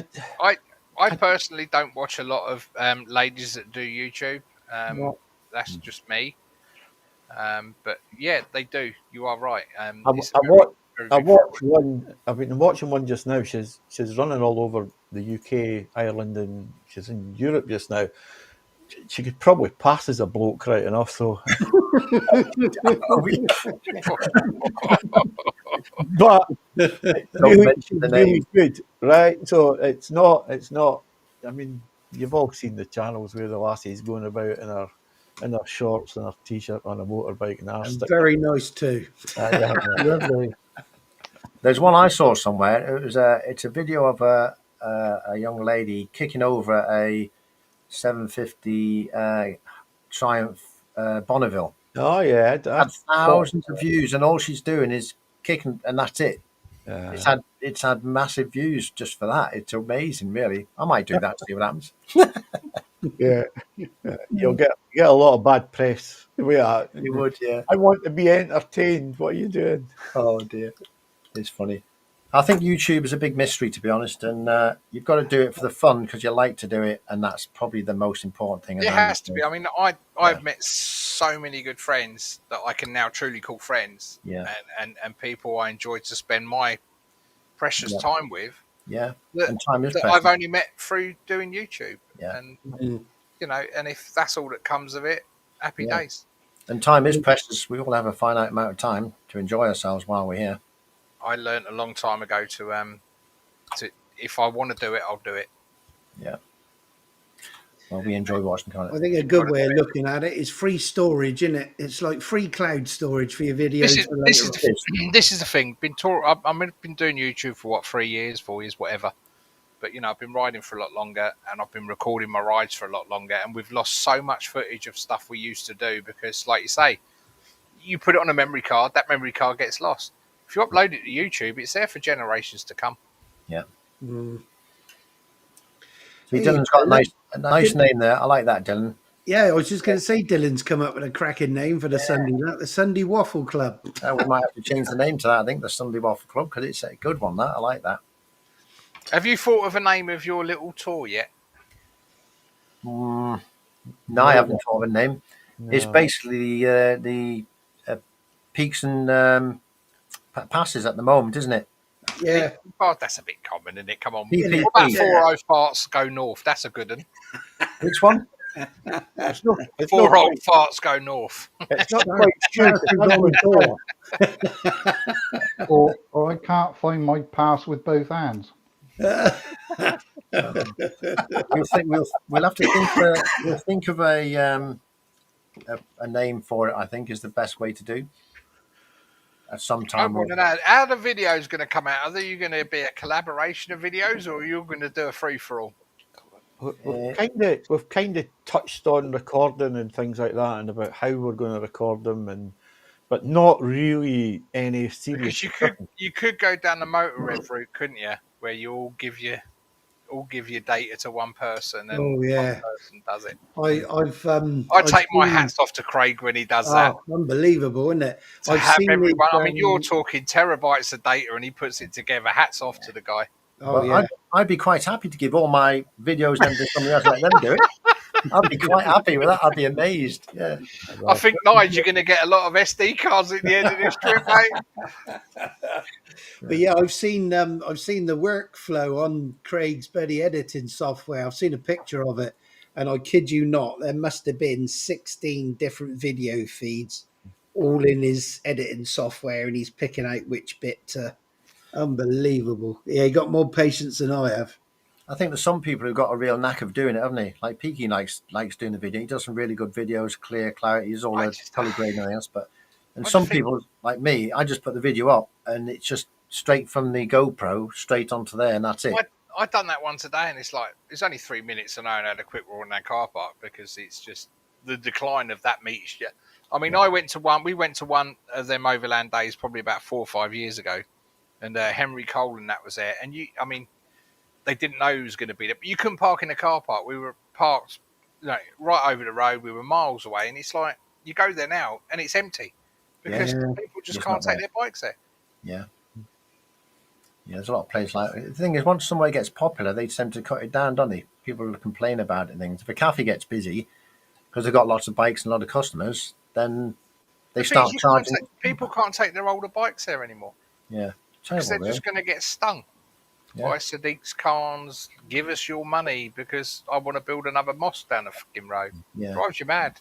I personally don't watch a lot of ladies that do YouTube. That's just me. But yeah, they do. You are right. I watch one. I've been watching one just now. She's running all over the UK, Ireland, and she's in Europe just now. She could probably pass as a bloke right enough. So, but she's really good, right? So it's not. I mean, you've all seen the channels where the lassie's going about in her shorts and her t-shirt on a motorbike and And stick. very nice too. Yeah, lovely. There's one I saw somewhere. It's a video of a young lady kicking over a 750 Triumph Bonneville. Oh yeah, Had thousands of views, and all she's doing is kicking, and that's it. It's had massive views just for that. It's amazing, really. I might do that to see what happens. yeah. You'll get a lot of bad press. We are. You would, yeah. I want to be entertained. What are you doing? Oh dear, it's funny. I think YouTube is a big mystery, to be honest, and you've got to do it for the fun because you like to do it, and that's probably the most important thing. It has to be. I mean, I've met so many good friends that I can now truly call friends. Yeah. And people I enjoy to spend my precious time with. Yeah. That, and time is that precious. I've only met through doing YouTube. Yeah. And you know, and if that's all that comes of it, happy days. And time is precious. We all have a finite amount of time to enjoy ourselves while we're here. I learned a long time ago to if I want to do it, I'll do it. Yeah. Well, we enjoy watching content. I think a good way of looking at it is free storage, isn't it? It's like free cloud storage for your videos. This is the thing. I've been doing YouTube for 3 years, 4 years, whatever. But you know, I've been riding for a lot longer, and I've been recording my rides for a lot longer, and we've lost so much footage of stuff we used to do because, like you say, you put it on a memory card, that memory card gets lost. If you upload it to YouTube, it's there for generations to come. Yeah. See, Dylan's got a nice name there. I like that, Dylan. Yeah, I was just going to say Dylan's come up with a cracking name for the Sunday Waffle Club. We might have to change the name to that. I think the Sunday Waffle Club, because it's a good one. That I like that. Have you thought of a name of your little tour yet? No, I haven't thought of a name. No. It's basically the peaks and passes at the moment, isn't it? Yeah. Oh, that's a bit common, isn't it? Come on. PPP, what about 4 farts go north? That's a good one. Which one? It's 4 farts go north. It's not quite true. or I can't find my pass with both hands. We'll have to think of a name for it. I think is the best way to do. At some time, how the video is going to come out? Are you going to be a collaboration of videos, or are you going to do a free for all? We've kind of touched on recording and things like that, and about how we're going to record them, but not really any serious. Because you could go down the motor rev route, couldn't you? Where you all give your data to one person, and one person does it. I take my hats off to Craig when he does that. Unbelievable, isn't it? To have everyone. I mean, you're talking terabytes of data, and he puts it together. Hats off to the guy. I'd be quite happy to give all my videos and to somebody else, let them do it. I'd be quite happy with that. I'd be amazed. Yeah. I think, Nigel, you're going to get a lot of SD cards at the end of this trip, mate. But yeah, I've seen the workflow on Craig's Buddy editing software. I've seen a picture of it, and I kid you not, there must have been 16 different video feeds, all in his editing software, and he's picking out which bit to. Unbelievable. Yeah, he got more patience than I have. I think there's some people who've got a real knack of doing it, haven't they? Like Peaky likes doing the video. He does some really good videos, clear clarity. He's all color grade and everything else. And some people like me, I just put the video up and it's just straight from the GoPro straight onto there, and that's it. I done that one today, and it's only 3 minutes, and I had a quick run in that car park because it's just the decline of that meter. I mean, we went to one of them overland days probably about 4 or 5 years ago. And Henry Cole and that was there. And they didn't know who was going to be there. But you couldn't park in a car park. We were parked right over the road. We were miles away. And it's like, you go there now and it's empty. Because people just can't take their bikes there. Yeah. Yeah, there's a lot of places like that. The thing is, once somewhere gets popular, they tend to cut it down, don't they? People complain about it and things. If a cafe gets busy, because they've got lots of bikes and a lot of customers, then they start charging. People can't take their older bikes there anymore. Yeah. Because they're just going to get stung by Sadiq Khan's give us your money because I want to build another mosque down the fucking road. Yeah. Drives you mad.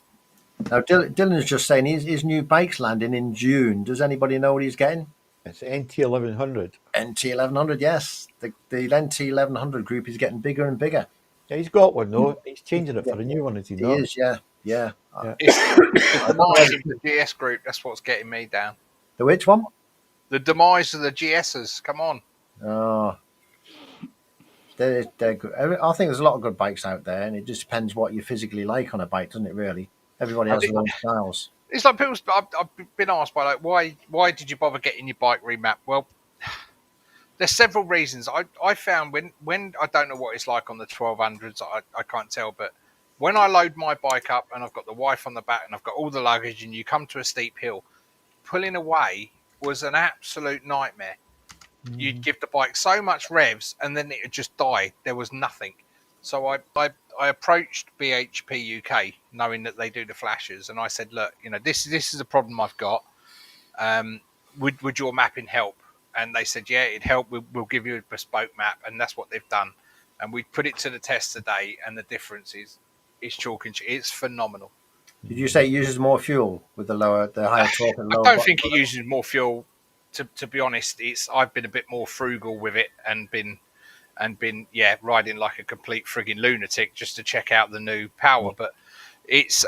Now, Dylan's just saying his new bike's landing in June. Does anybody know what he's getting? It's NT1100. NT1100, yes. The NT1100 group is getting bigger and bigger. Yeah, he's got one though. He's changing it for a new one, is he He not? is, yeah. Yeah. It's the I don't know demise whether- of the GS group. That's what's getting me down. The which one? The demise of the GSs. Come on. Oh, they're good. I think there's a lot of good bikes out there, and it just depends what you physically like on a bike, doesn't it? Really, everybody I has think their own styles. it's like people. I've been asked by like, why did you bother getting your bike remapped? Well, there's several reasons. I found when I don't know what it's like on the 1200s. I can't tell, but when I load my bike up and I've got the wife on the back and I've got all the luggage and you come to a steep hill, pulling away was an absolute nightmare. You'd give the bike so much revs and then it would just die. There was nothing. So I approached BHP UK knowing that they do the flashes, and I said, look, this is a problem I've got. Would your mapping help? And they said, yeah, it'd help. We'll give you a bespoke map, and that's what they've done. And we put it to the test today, and the difference is chalk and cheese. It's phenomenal. Did you say it uses more fuel with the higher torque and I lower? don't think it uses more fuel. To be honest, I've been a bit more frugal with it and been riding like a complete frigging lunatic just to check out the new power. But it's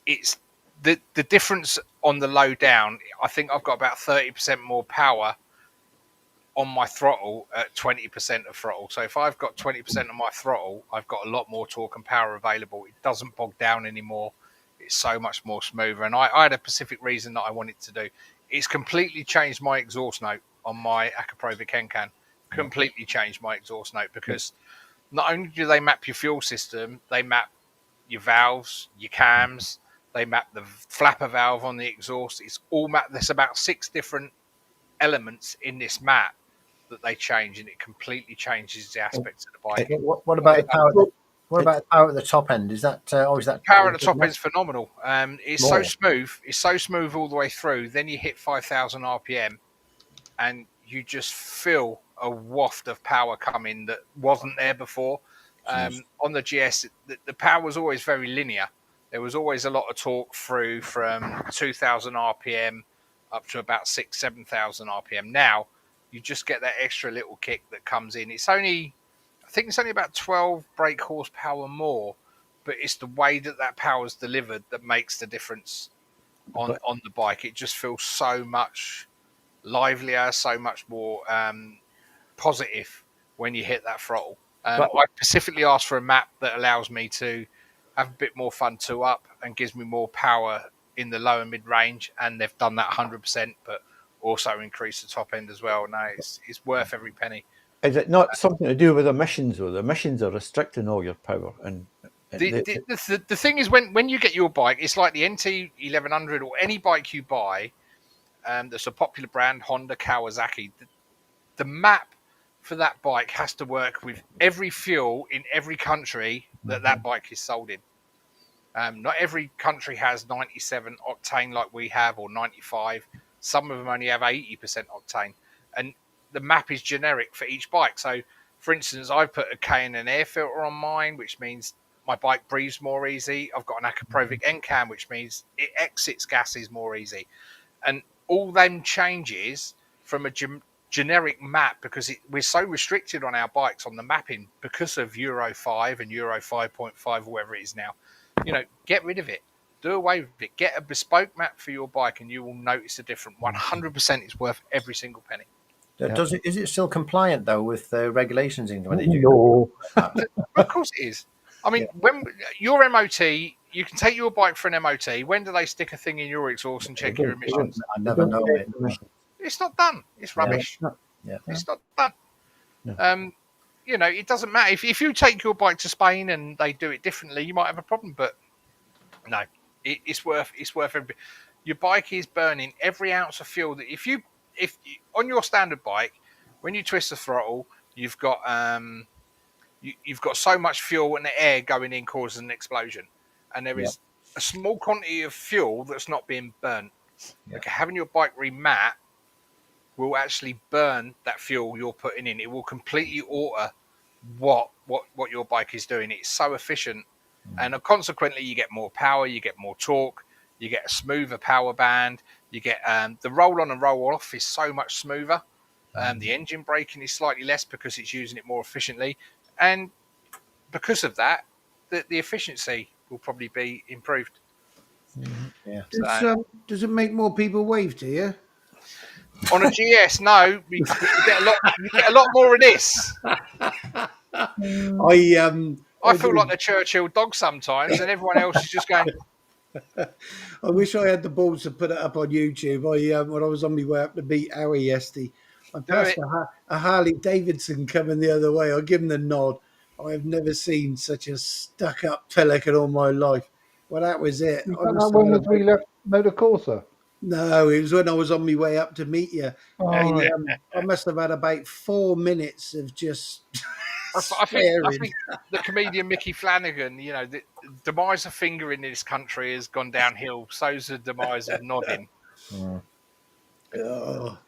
it's the difference on the low down. I think I've got about 30% more power on my throttle at 20% of throttle. So if I've got 20% of my throttle, I've got a lot more torque and power available. It doesn't bog down anymore. It's so much more smoother. And I had a specific reason that I wanted to do. It's completely changed my exhaust note on my Acaprovic Encan. Completely changed my exhaust note because not only do they map your fuel system, they map your valves, your cams, they map the flapper valve on the exhaust. It's all mapped. There's about 6 different elements in this map that they change, and it completely changes the aspects of the bike. What about the power? What about the power at the top end? Is that is that Power at the top end is phenomenal. It's More. so smooth. It's so smooth all the way through. Then you hit 5,000 RPM, and you just feel a waft of power coming that wasn't there before. On the GS, the power was always very linear. There was always a lot of torque through from 2,000 RPM up to about 7,000 RPM. Now you just get that extra little kick that comes in. I think it's only about 12 brake horsepower more, but it's the way that power is delivered that makes the difference on the bike. It just feels so much livelier, so much more positive when you hit that throttle. I specifically asked for a map that allows me to have a bit more fun two up and gives me more power in the lower mid range, and they've done that 100%, but also increase the top end as well. No, it's worth every penny. Is it not something to do with emissions, though? The emissions are restricting all your power. And the thing is, when you get your bike, it's like the NT 1100 or any bike you buy that's a popular brand, Honda, Kawasaki. The map for that bike has to work with every fuel in every country that bike is sold in. Not every country has 97 octane like we have, or 95. Some of them only have 80% octane. And the map is generic for each bike. So, for instance, I put a K&N air filter on mine, which means my bike breathes more easy. I've got an Acaprovic Encan, which means it exits gases more easy. And all them changes from a generic map, because we're so restricted on our bikes on the mapping because of Euro 5 and Euro 5.5, whoever it is now. Get rid of it. Do away with it. Get a bespoke map for your bike, and you will notice a difference. 100% it's worth every single penny. Is it still compliant though with the regulations in when they do? No. Of course it is. I mean, when your MOT, you can take your bike for an MOT. When do they stick a thing in your exhaust and check your emissions? I never know it. It's not done. It's rubbish. Yeah. It's not done. No. It doesn't matter. If you take your bike to Spain and they do it differently, you might have a problem. But no, it's worth every. Your bike is burning every ounce of fuel that if you on your standard bike, when you twist the throttle, you've got you've got so much fuel and the air going in causes an explosion, and there is a small quantity of fuel that's not being burnt. Okay, having your bike remap will actually burn that fuel you're putting in. It will completely alter what your bike is doing. It's so efficient, and consequently, you get more power, you get more torque, you get a smoother power band. You get the roll on and roll off is so much smoother. The engine braking is slightly less because it's using it more efficiently, and because of that, the efficiency will probably be improved. Yeah. Does it make more people wave to you? On a GS, no, but you get a lot. You get a lot more of this. I feel like the Churchill dog sometimes, and everyone else is just going. I wish I had the balls to put it up on YouTube. When I was on my way up to meet Howie yesterday, I passed it. a Harley Davidson coming the other way. I give him the nod. I have never seen such a stuck-up pelican all my life. Well, that was it. You I got must that have one had as we about, left Motor Corsa? no, it was when I was on my way up to meet you. Oh, right. I must have had about 4 minutes of just I staring. think the comedian Mickey Flanagan, the demise of finger in this country has gone downhill. So's the demise of nodding. Oh,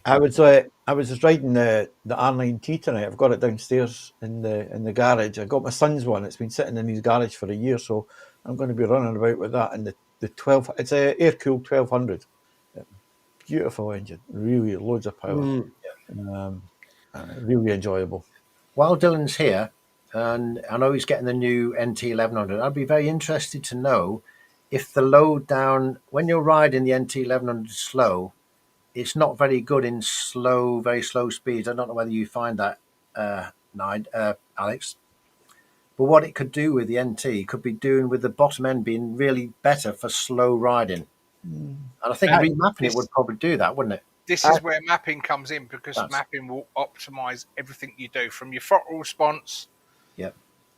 I was just riding the R9T tonight. I've got it downstairs in the garage. I got my son's one. It's been sitting in his garage for a year, so I'm going to be running about with that. And the 12, it's a air cooled 1200. Beautiful engine, really loads of power. Really enjoyable. While Dylan's here, and I know he's getting the new NT1100, I'd be very interested to know if the load down when you're riding the NT1100 slow, it's not very good in very slow speeds. I don't know whether you find that, Alex. But what it could do with the NT could be doing with the bottom end being really better for slow riding. And I think remapping it would probably do that, wouldn't it? This is where mapping comes in, because mapping will optimize everything you do, from your throttle response. Yeah.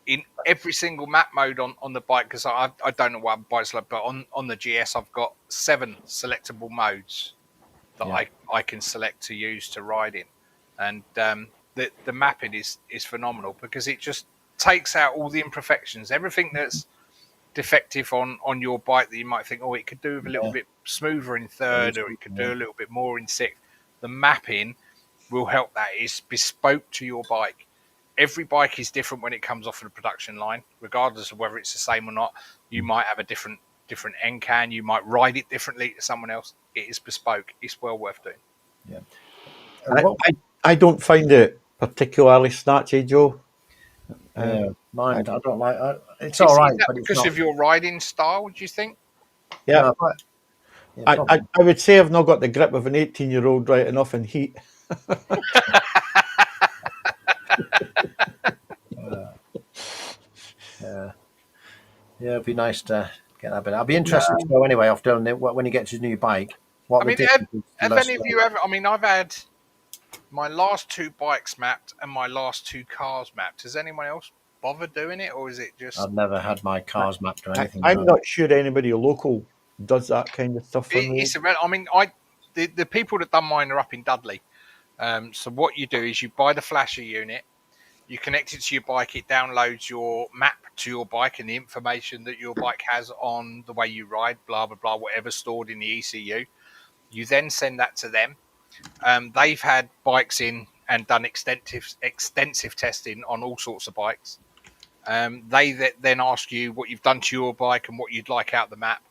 In every single map mode on the bike, because I don't know what bike's like, but on the GS I've got 7 selectable modes that I can select to use to ride in, and the mapping is phenomenal, because it just takes out all the imperfections, everything that's defective on your bike that you might think, it could do a little bit smoother in third, or it could do a little bit more in sixth. The mapping will help that. It's bespoke to your bike. Every bike is different when it comes off of the production line, regardless of whether it's the same or not. You might have a different end can. You might ride it differently to someone else. It is bespoke. It's well worth doing. Yeah. I don't find it particularly snatchy, Joe. Yeah, mine. I don't like. It's Is all right, that but because it's not. of your riding style, do you think? Yeah. I I would say I've not got the grip of an 18-year-old right enough in heat. Yeah, it'd be nice to get that bit. I'll be interested to know anyway off Dylan when he gets his new bike. What the difference is. Have any of you ever? I mean, I've had my last 2 bikes mapped and my last 2 cars mapped. Has anyone else bother doing it, or is it just? I've never had my cars mapped or anything. I'm not sure anybody local does that kind of stuff for me. I mean, the people that done mine are up in Dudley. So what you do is you buy the flasher unit, you connect it to your bike, it downloads your map to your bike and the information that your bike has on the way you ride, blah, blah, blah, whatever's stored in the ECU. You then send that to them. They've had bikes in and done extensive testing on all sorts of bikes. They then ask you what you've done to your bike and what you'd like out the map.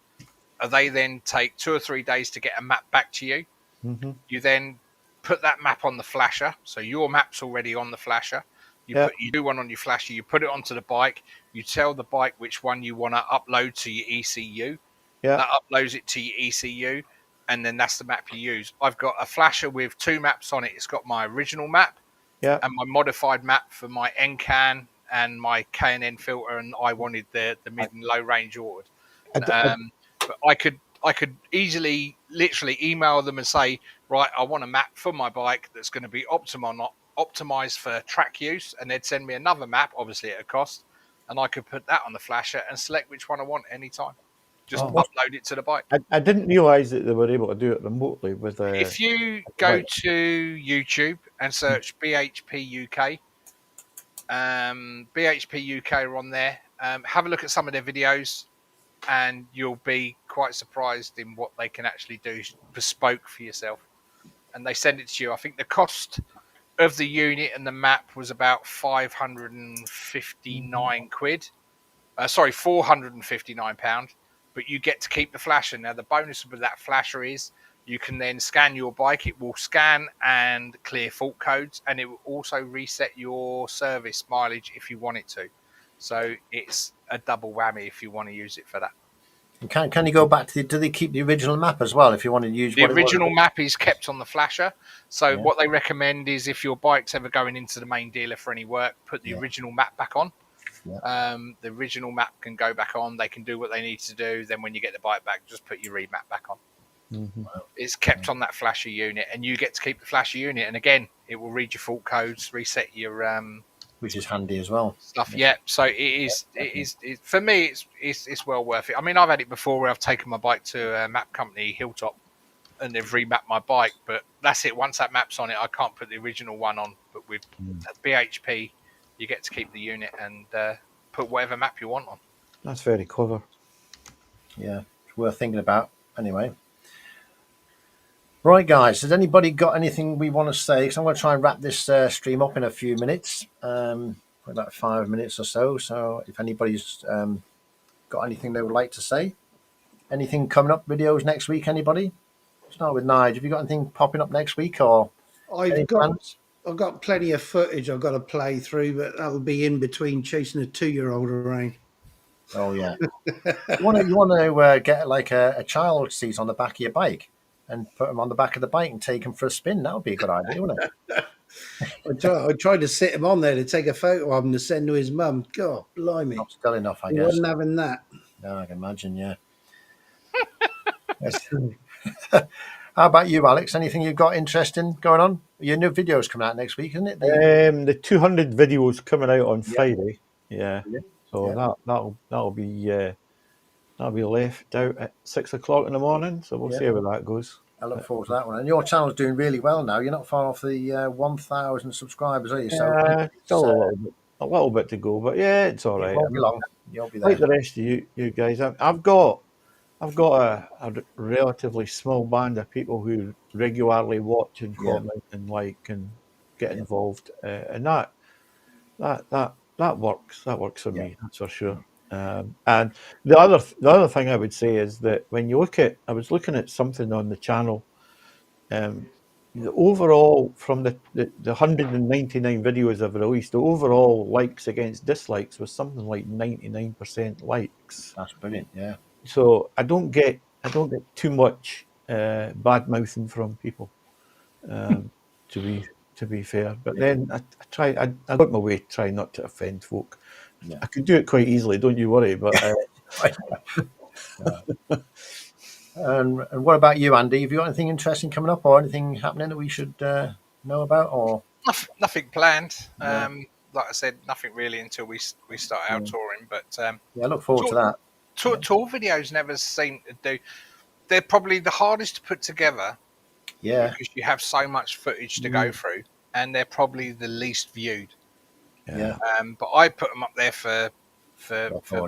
They then take 2 or 3 days to get a map back to you. Mm-hmm. You then put that map on the flasher. So your map's already on the flasher. You do one on your flasher, you put it onto the bike, you tell the bike which one you want to upload to your ECU. Yeah. That uploads it to your ECU, and then that's the map you use. I've got a flasher with 2 maps on it. It's got my original map and my modified map for my NCAN and my K&N filter, and I wanted the mid and low range ordered. But I could easily, literally email them and say, right, I want a map for my bike that's going to be optimized for track use, and they'd send me another map, obviously at a cost, and I could put that on the flasher and select which one I want anytime. Just upload it to the bike. I didn't realise that they were able to do it remotely with. If you go to YouTube and search BHP UK, BHP UK are on there. Have a look at some of their videos, and you'll be quite surprised in what they can actually do bespoke for yourself. And they send it to you. I think the cost of the unit and the map was about £559. £459. But you get to keep the flasher. Now, the bonus with that flasher is you can then scan your bike. It will scan and clear fault codes, and it will also reset your service mileage if you want it to. So it's a double whammy if you want to use it for that. And can you go back to do they keep the original map as well if you want to use The what it was? original map is kept on the flasher. So Yeah. what they recommend is if your bike's ever going into the main dealer for any work, put the original map back on. Yeah. The original map can go back on. They can do what they need to do. Then when you get the bike back, just put your remap back on. It's kept on that flasher unit, and you get to keep the flasher unit. And again, it will read your fault codes, reset your Which is handy as well. stuff. Yeah. So it is. For me. It's well worth it. I mean, I've had it before where I've taken my bike to a map company, Hilltop, and they've remapped my bike. But that's it. Once that map's on it, I can't put the original one on. But with BHP, you get to keep the unit and put whatever map you want on. That's very clever. Yeah, it's worth thinking about. Anyway. Right, guys, has anybody got anything we want to say? Because I'm going to try and wrap this stream up in a few minutes, about 5 minutes or so. So if anybody's got anything they would like to say, anything coming up, videos next week, anybody? Start with Nigel. Have you got anything popping up next week or any plans? I've got plenty of footage I've got to play through, but that'll be in between chasing a 2-year-old around. Oh, yeah. you want to get like a child seat on the back of your bike and put them on the back of the bike and take them for a spin. That would be a good idea, wouldn't it? I tried to sit him on there to take a photo of him to send to his mum. God, blimey. Not still enough, I He guess. wasn't having that. No, I can imagine, yeah. Yes. How about you, Alex? Anything you've got interesting going on? Your new video's coming out next week, isn't it? The 200 videos coming out on Friday. Yeah. So Yeah. that'll be left out at 6 o'clock in the morning. So we'll see how that goes. I look forward to that one. And your channel's doing really well now. You're not far off the 1,000 subscribers, are you? So Still a little bit to go, but yeah, it's all right. It won't be long. You'll be there. Like the rest of you guys, I've got a relatively small band of people who regularly watch and comment and like and get involved, and that works. That works for me. That's for sure. And the other thing I would say is that when you I was looking at something on the channel, the overall from the 199 videos I've released, the overall likes against dislikes was something like 99% likes. That's brilliant. Yeah. So I don't get too much bad mouthing from people, to be fair. But then I got my way to try not to offend folk. Yeah. I could do it quite easily, don't you worry. But and what about you, Andy? Have you got anything interesting coming up or anything happening that we should know about? Or Nothing planned. Like I said, nothing really until we start our touring. But I look forward to that. Tour videos never seem to do. They're probably the hardest to put together. Yeah. Because you have so much footage to go through, and they're probably the least viewed. Yeah. But I put them up there for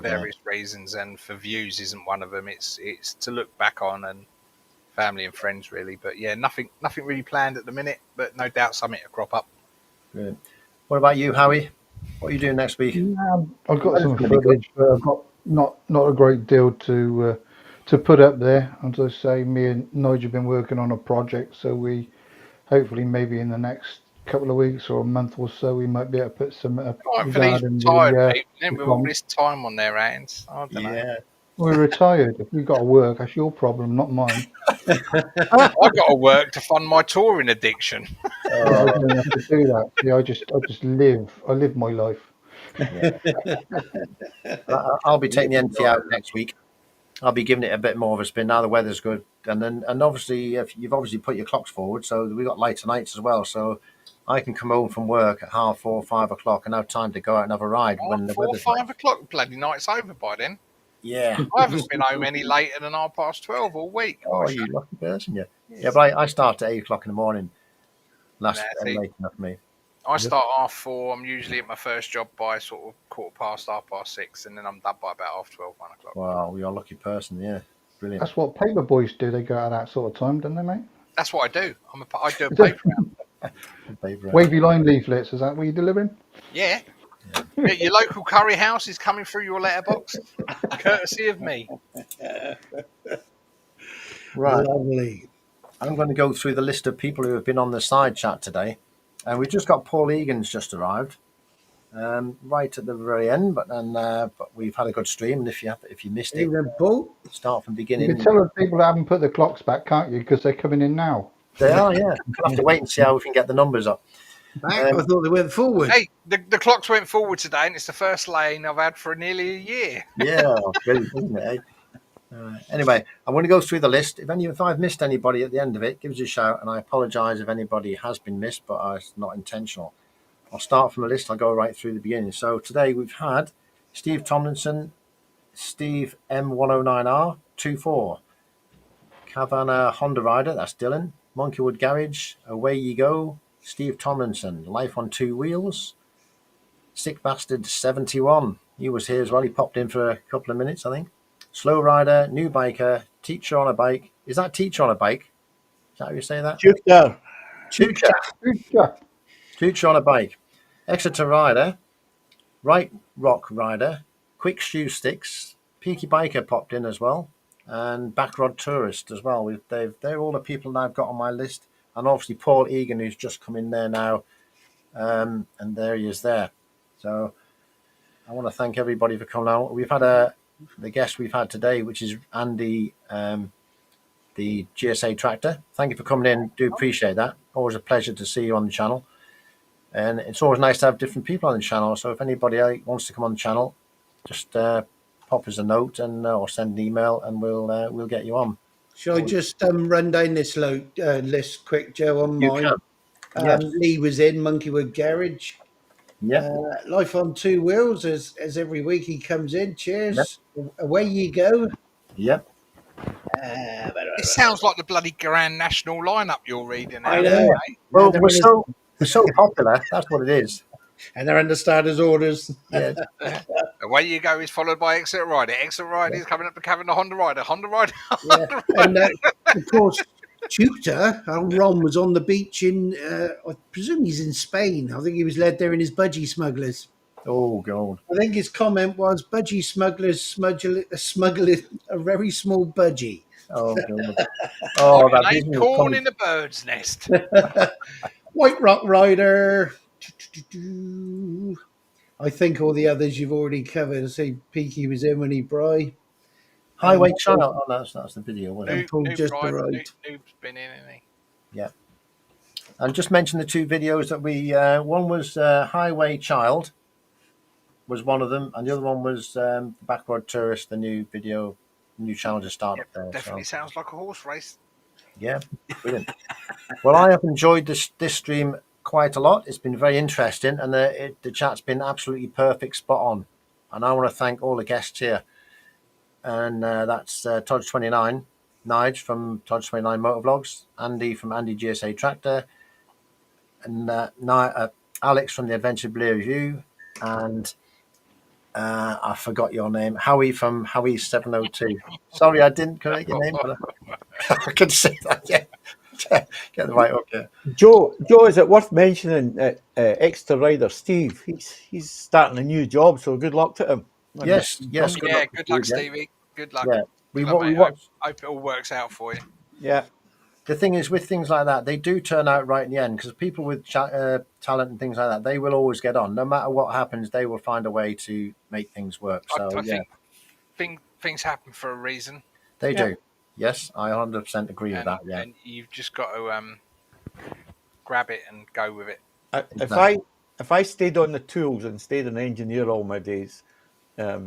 various reasons, and for views isn't one of them. It's to look back on and family and friends really. But yeah, nothing really planned at the minute. But no doubt something to crop up. Brilliant. What about you, Howie? What are you doing next week? I've got some footage, but I've got not a great deal to put up there. As I say, me and Nigel have been working on a project, so we hopefully maybe in the next couple of weeks or a month or so we might be able to put some up regarding tired people with all this time on their hands. I don't know. We're retired. If we've got to work, that's your problem, not mine. I've got to work to fund my touring addiction. I don't have to do that. See, I just live. I live my life. I'll be taking the NT out next week. I'll be giving it a bit more of a spin now the weather's good, and obviously if you've obviously put your clocks forward, so we got lighter nights as well. So I can come home from work at 4:30, 5 o'clock, and have time to go out and have a ride when the weather's 5 o'clock. Bloody night's over by then. Yeah, I haven't been home any later than 12:30 all week. Oh, you lucky person, yeah. Yeah, but I start at 8 o'clock in the morning. That's late enough for me. I start 4:30. I'm usually at my first job by sort of 6:15, and then I'm done by about 12:30, 1 o'clock. Wow, you're a lucky person, yeah. Brilliant. That's what paper boys do. They go out at that sort of time, don't they, mate? That's what I do. I do a paper round. Wavy line leaflets, is that what you're delivering? Yeah. Your local curry house is coming through your letterbox, courtesy of me. Right. Lovely. I'm going to go through the list of people who have been on the side chat today. And we've just got Paul Egan's just arrived. right at the very end. But then, but we've had a good stream, and if you missed it, Evening, Paul. start from You beginning. can tell the people that haven't put the clocks back, can't you? Because they're coming in now. They are, yeah. We'll have to wait and see how we can get the numbers up. Back. I thought they went forward. Hey, the clocks went forward today, and it's the first lane I've had for nearly a year. Yeah, brilliant, isn't it? Anyway, I'm going to go through the list. If I've missed anybody at the end of it, give us a shout, and I apologise if anybody has been missed, but it's not intentional. I'll start from the list. I'll go right through the beginning. So today we've had Steve Tomlinson, Steve M109R24, Cavana Honda Rider, that's Dylan, Monkeywood Garage, Away You Go, Steve Tomlinson, Life on Two Wheels, Sick Bastard 71. He was here as well. He popped in for a couple of minutes, I think. Slow Rider, New Biker, Teacher on a Bike. Is that Teacher on a Bike? Is that how you say that? Teacher on a Bike. Exeter Rider, Right Rock Rider, Quick Shoe Sticks, Peaky Biker popped in as well, and Backrod Tourist as well. They're all the people that I've got on my list, and obviously Paul Egan, who's just come in there now, and there he is there. So I want to thank everybody for coming out. We've had the guest we've had today, which is Andy, the GSA Tractor. Thank you for coming in. Do appreciate that. Always a pleasure to see you on the channel. And it's always nice to have different people on the channel. So if anybody wants to come on the channel, just pop us a note and or send an email, and we'll get you on. Shall I just run down this list quick, Joe, on You mine? can. Yes. Lee was in Monkeywood Garage. Yeah. Life on Two Wheels, as every week he comes in. Cheers. Away you go. Yep. It sounds like the bloody Grand National lineup you're reading. I know. Well, we're so popular. That's what it is. And they're under starters orders. Yeah. Away You Go is followed by Exeter Rider. Exeter Rider is coming up to Cavern the Honda Rider. Honda Rider. Yeah. And of course, Tutor, Ron was on the beach in, I presume he's in Spain. I think he was led there in his budgie smugglers. Oh, God. I think his comment was budgie smugglers smuggling a very small budgie. Oh, God. Oh, that ain't corn in the bird's nest. White Rock Rider. I think all the others you've already covered. I say Peaky was in when he Bry. Highway Child. Oh, that's the video, wasn't it? Noob just arrived. Noob's been in, hasn't he? Yeah. And just mention the two videos that we. One was Highway Child, was one of them, and the other one was Backward Tourist, the new video, new channel just started up there. Definitely sounds like a horse race. Yeah, brilliant. Well, I have enjoyed this stream quite a lot. It's been very interesting, and the chat's been absolutely perfect, spot on. And I want to thank all the guests here. And that's Todge29, Nige from Todge29 Motovlogs, Andy from Andy GSA Tractor, and Alex from the Adventure Blue Review, and I forgot your name, Howie from Howie702. Sorry, I didn't correct your name, but I could say that. Yeah, get the right up here. Joe, is it worth mentioning that Exeter Rider Steve? He's starting a new job, so good luck to him. Yes. Good luck, Stevie. Good luck. Yeah, we Hope it all works out for you. Yeah. The thing is, with things like that, they do turn out right in the end, because people with talent and things like that, they will always get on. No matter what happens, they will find a way to make things work. So I think things happen for a reason. They do. Yes, I 100% agree with that. Yeah, and you've just got to grab it and go with it. If I stayed on the tools and stayed an engineer all my days, there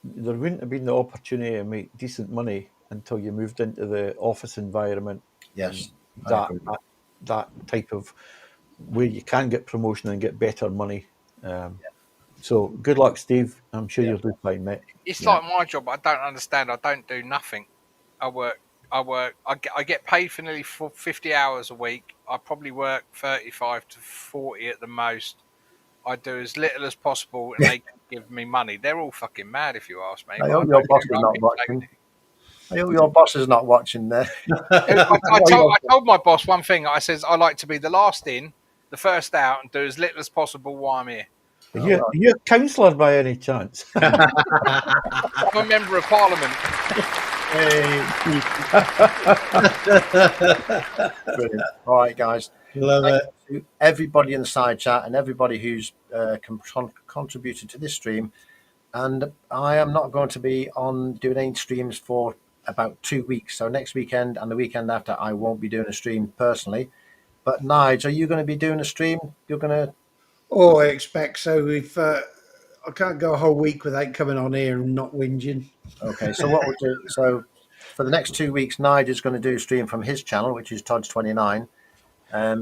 wouldn't have been the opportunity to make decent money until you moved into the office environment. Yes, that type of where you can get promotion and get better money. So good luck, Steve. I'm sure you'll do fine, mate. It's like my job. I don't understand. I don't do nothing. I work. I get paid for nearly 50 hours a week. I probably work 35 to 40 at the most. I do as little as possible, and they can give me money. They're all fucking mad, if you ask me. I hope your boss is not watching. I hope your boss is not watching there. I told my boss one thing. I says I like to be the last in, the first out, and do as little as possible while I'm here. Are you a councillor by any chance? I'm a member of Parliament. Brilliant. All right, guys. Love Thank it. you to everybody in the side chat and everybody who's contributed to this stream. And I am not going to be on doing any streams for about 2 weeks. So next weekend and the weekend after, I won't be doing a stream personally. But Nige, are you going to be doing a stream? You're going to. Oh, I expect so. If I can't go a whole week without coming on here and not whinging. Okay. So what we'll do. So for the next 2 weeks, Nige is going to do a stream from his channel, which is Todd's29.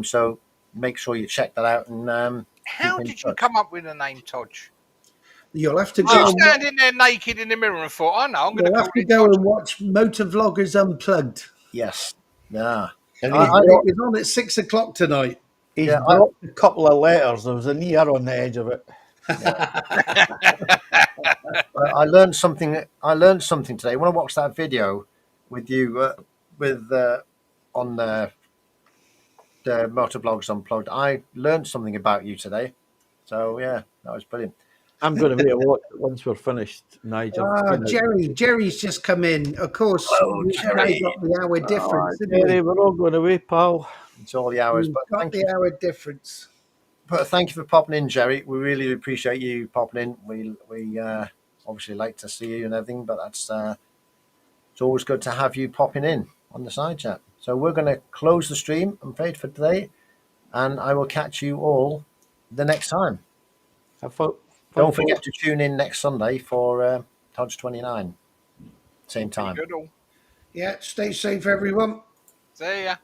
So make sure you check that out and How keep in did you touch. come up with the name Todge? You'll have to You go. standing there naked in the mirror and thought, I know, I'm going to You'll call have to it go Todge. and watch Motor Vloggers Unplugged. Yes. Yeah. And I- It's on at 6 o'clock tonight. he's Yeah, dropped a couple of letters. There was an ear on the edge of it. I learned something. I learned something today when I watched that video with you on the Motovlogs Unplugged. I learned something about you today. So yeah, that was brilliant. I'm going to be a watch it once we're finished, Nigel. Jerry's just come in. Of course, Hello, we've now Jerry. got the hour difference. haven't we? Jerry, we're all going away, pal. It's all the hours, We've but got thank the you. hour difference. But thank you for popping in, Jerry. We really appreciate you popping in. We obviously like to see you and everything, but that's it's always good to have you popping in on the side chat. So we're going to close the stream, I'm afraid, for today, and I will catch you all the next time. Don't forget to tune in next Sunday for Todd's29, same time. Good all. Yeah, stay safe, everyone. See ya.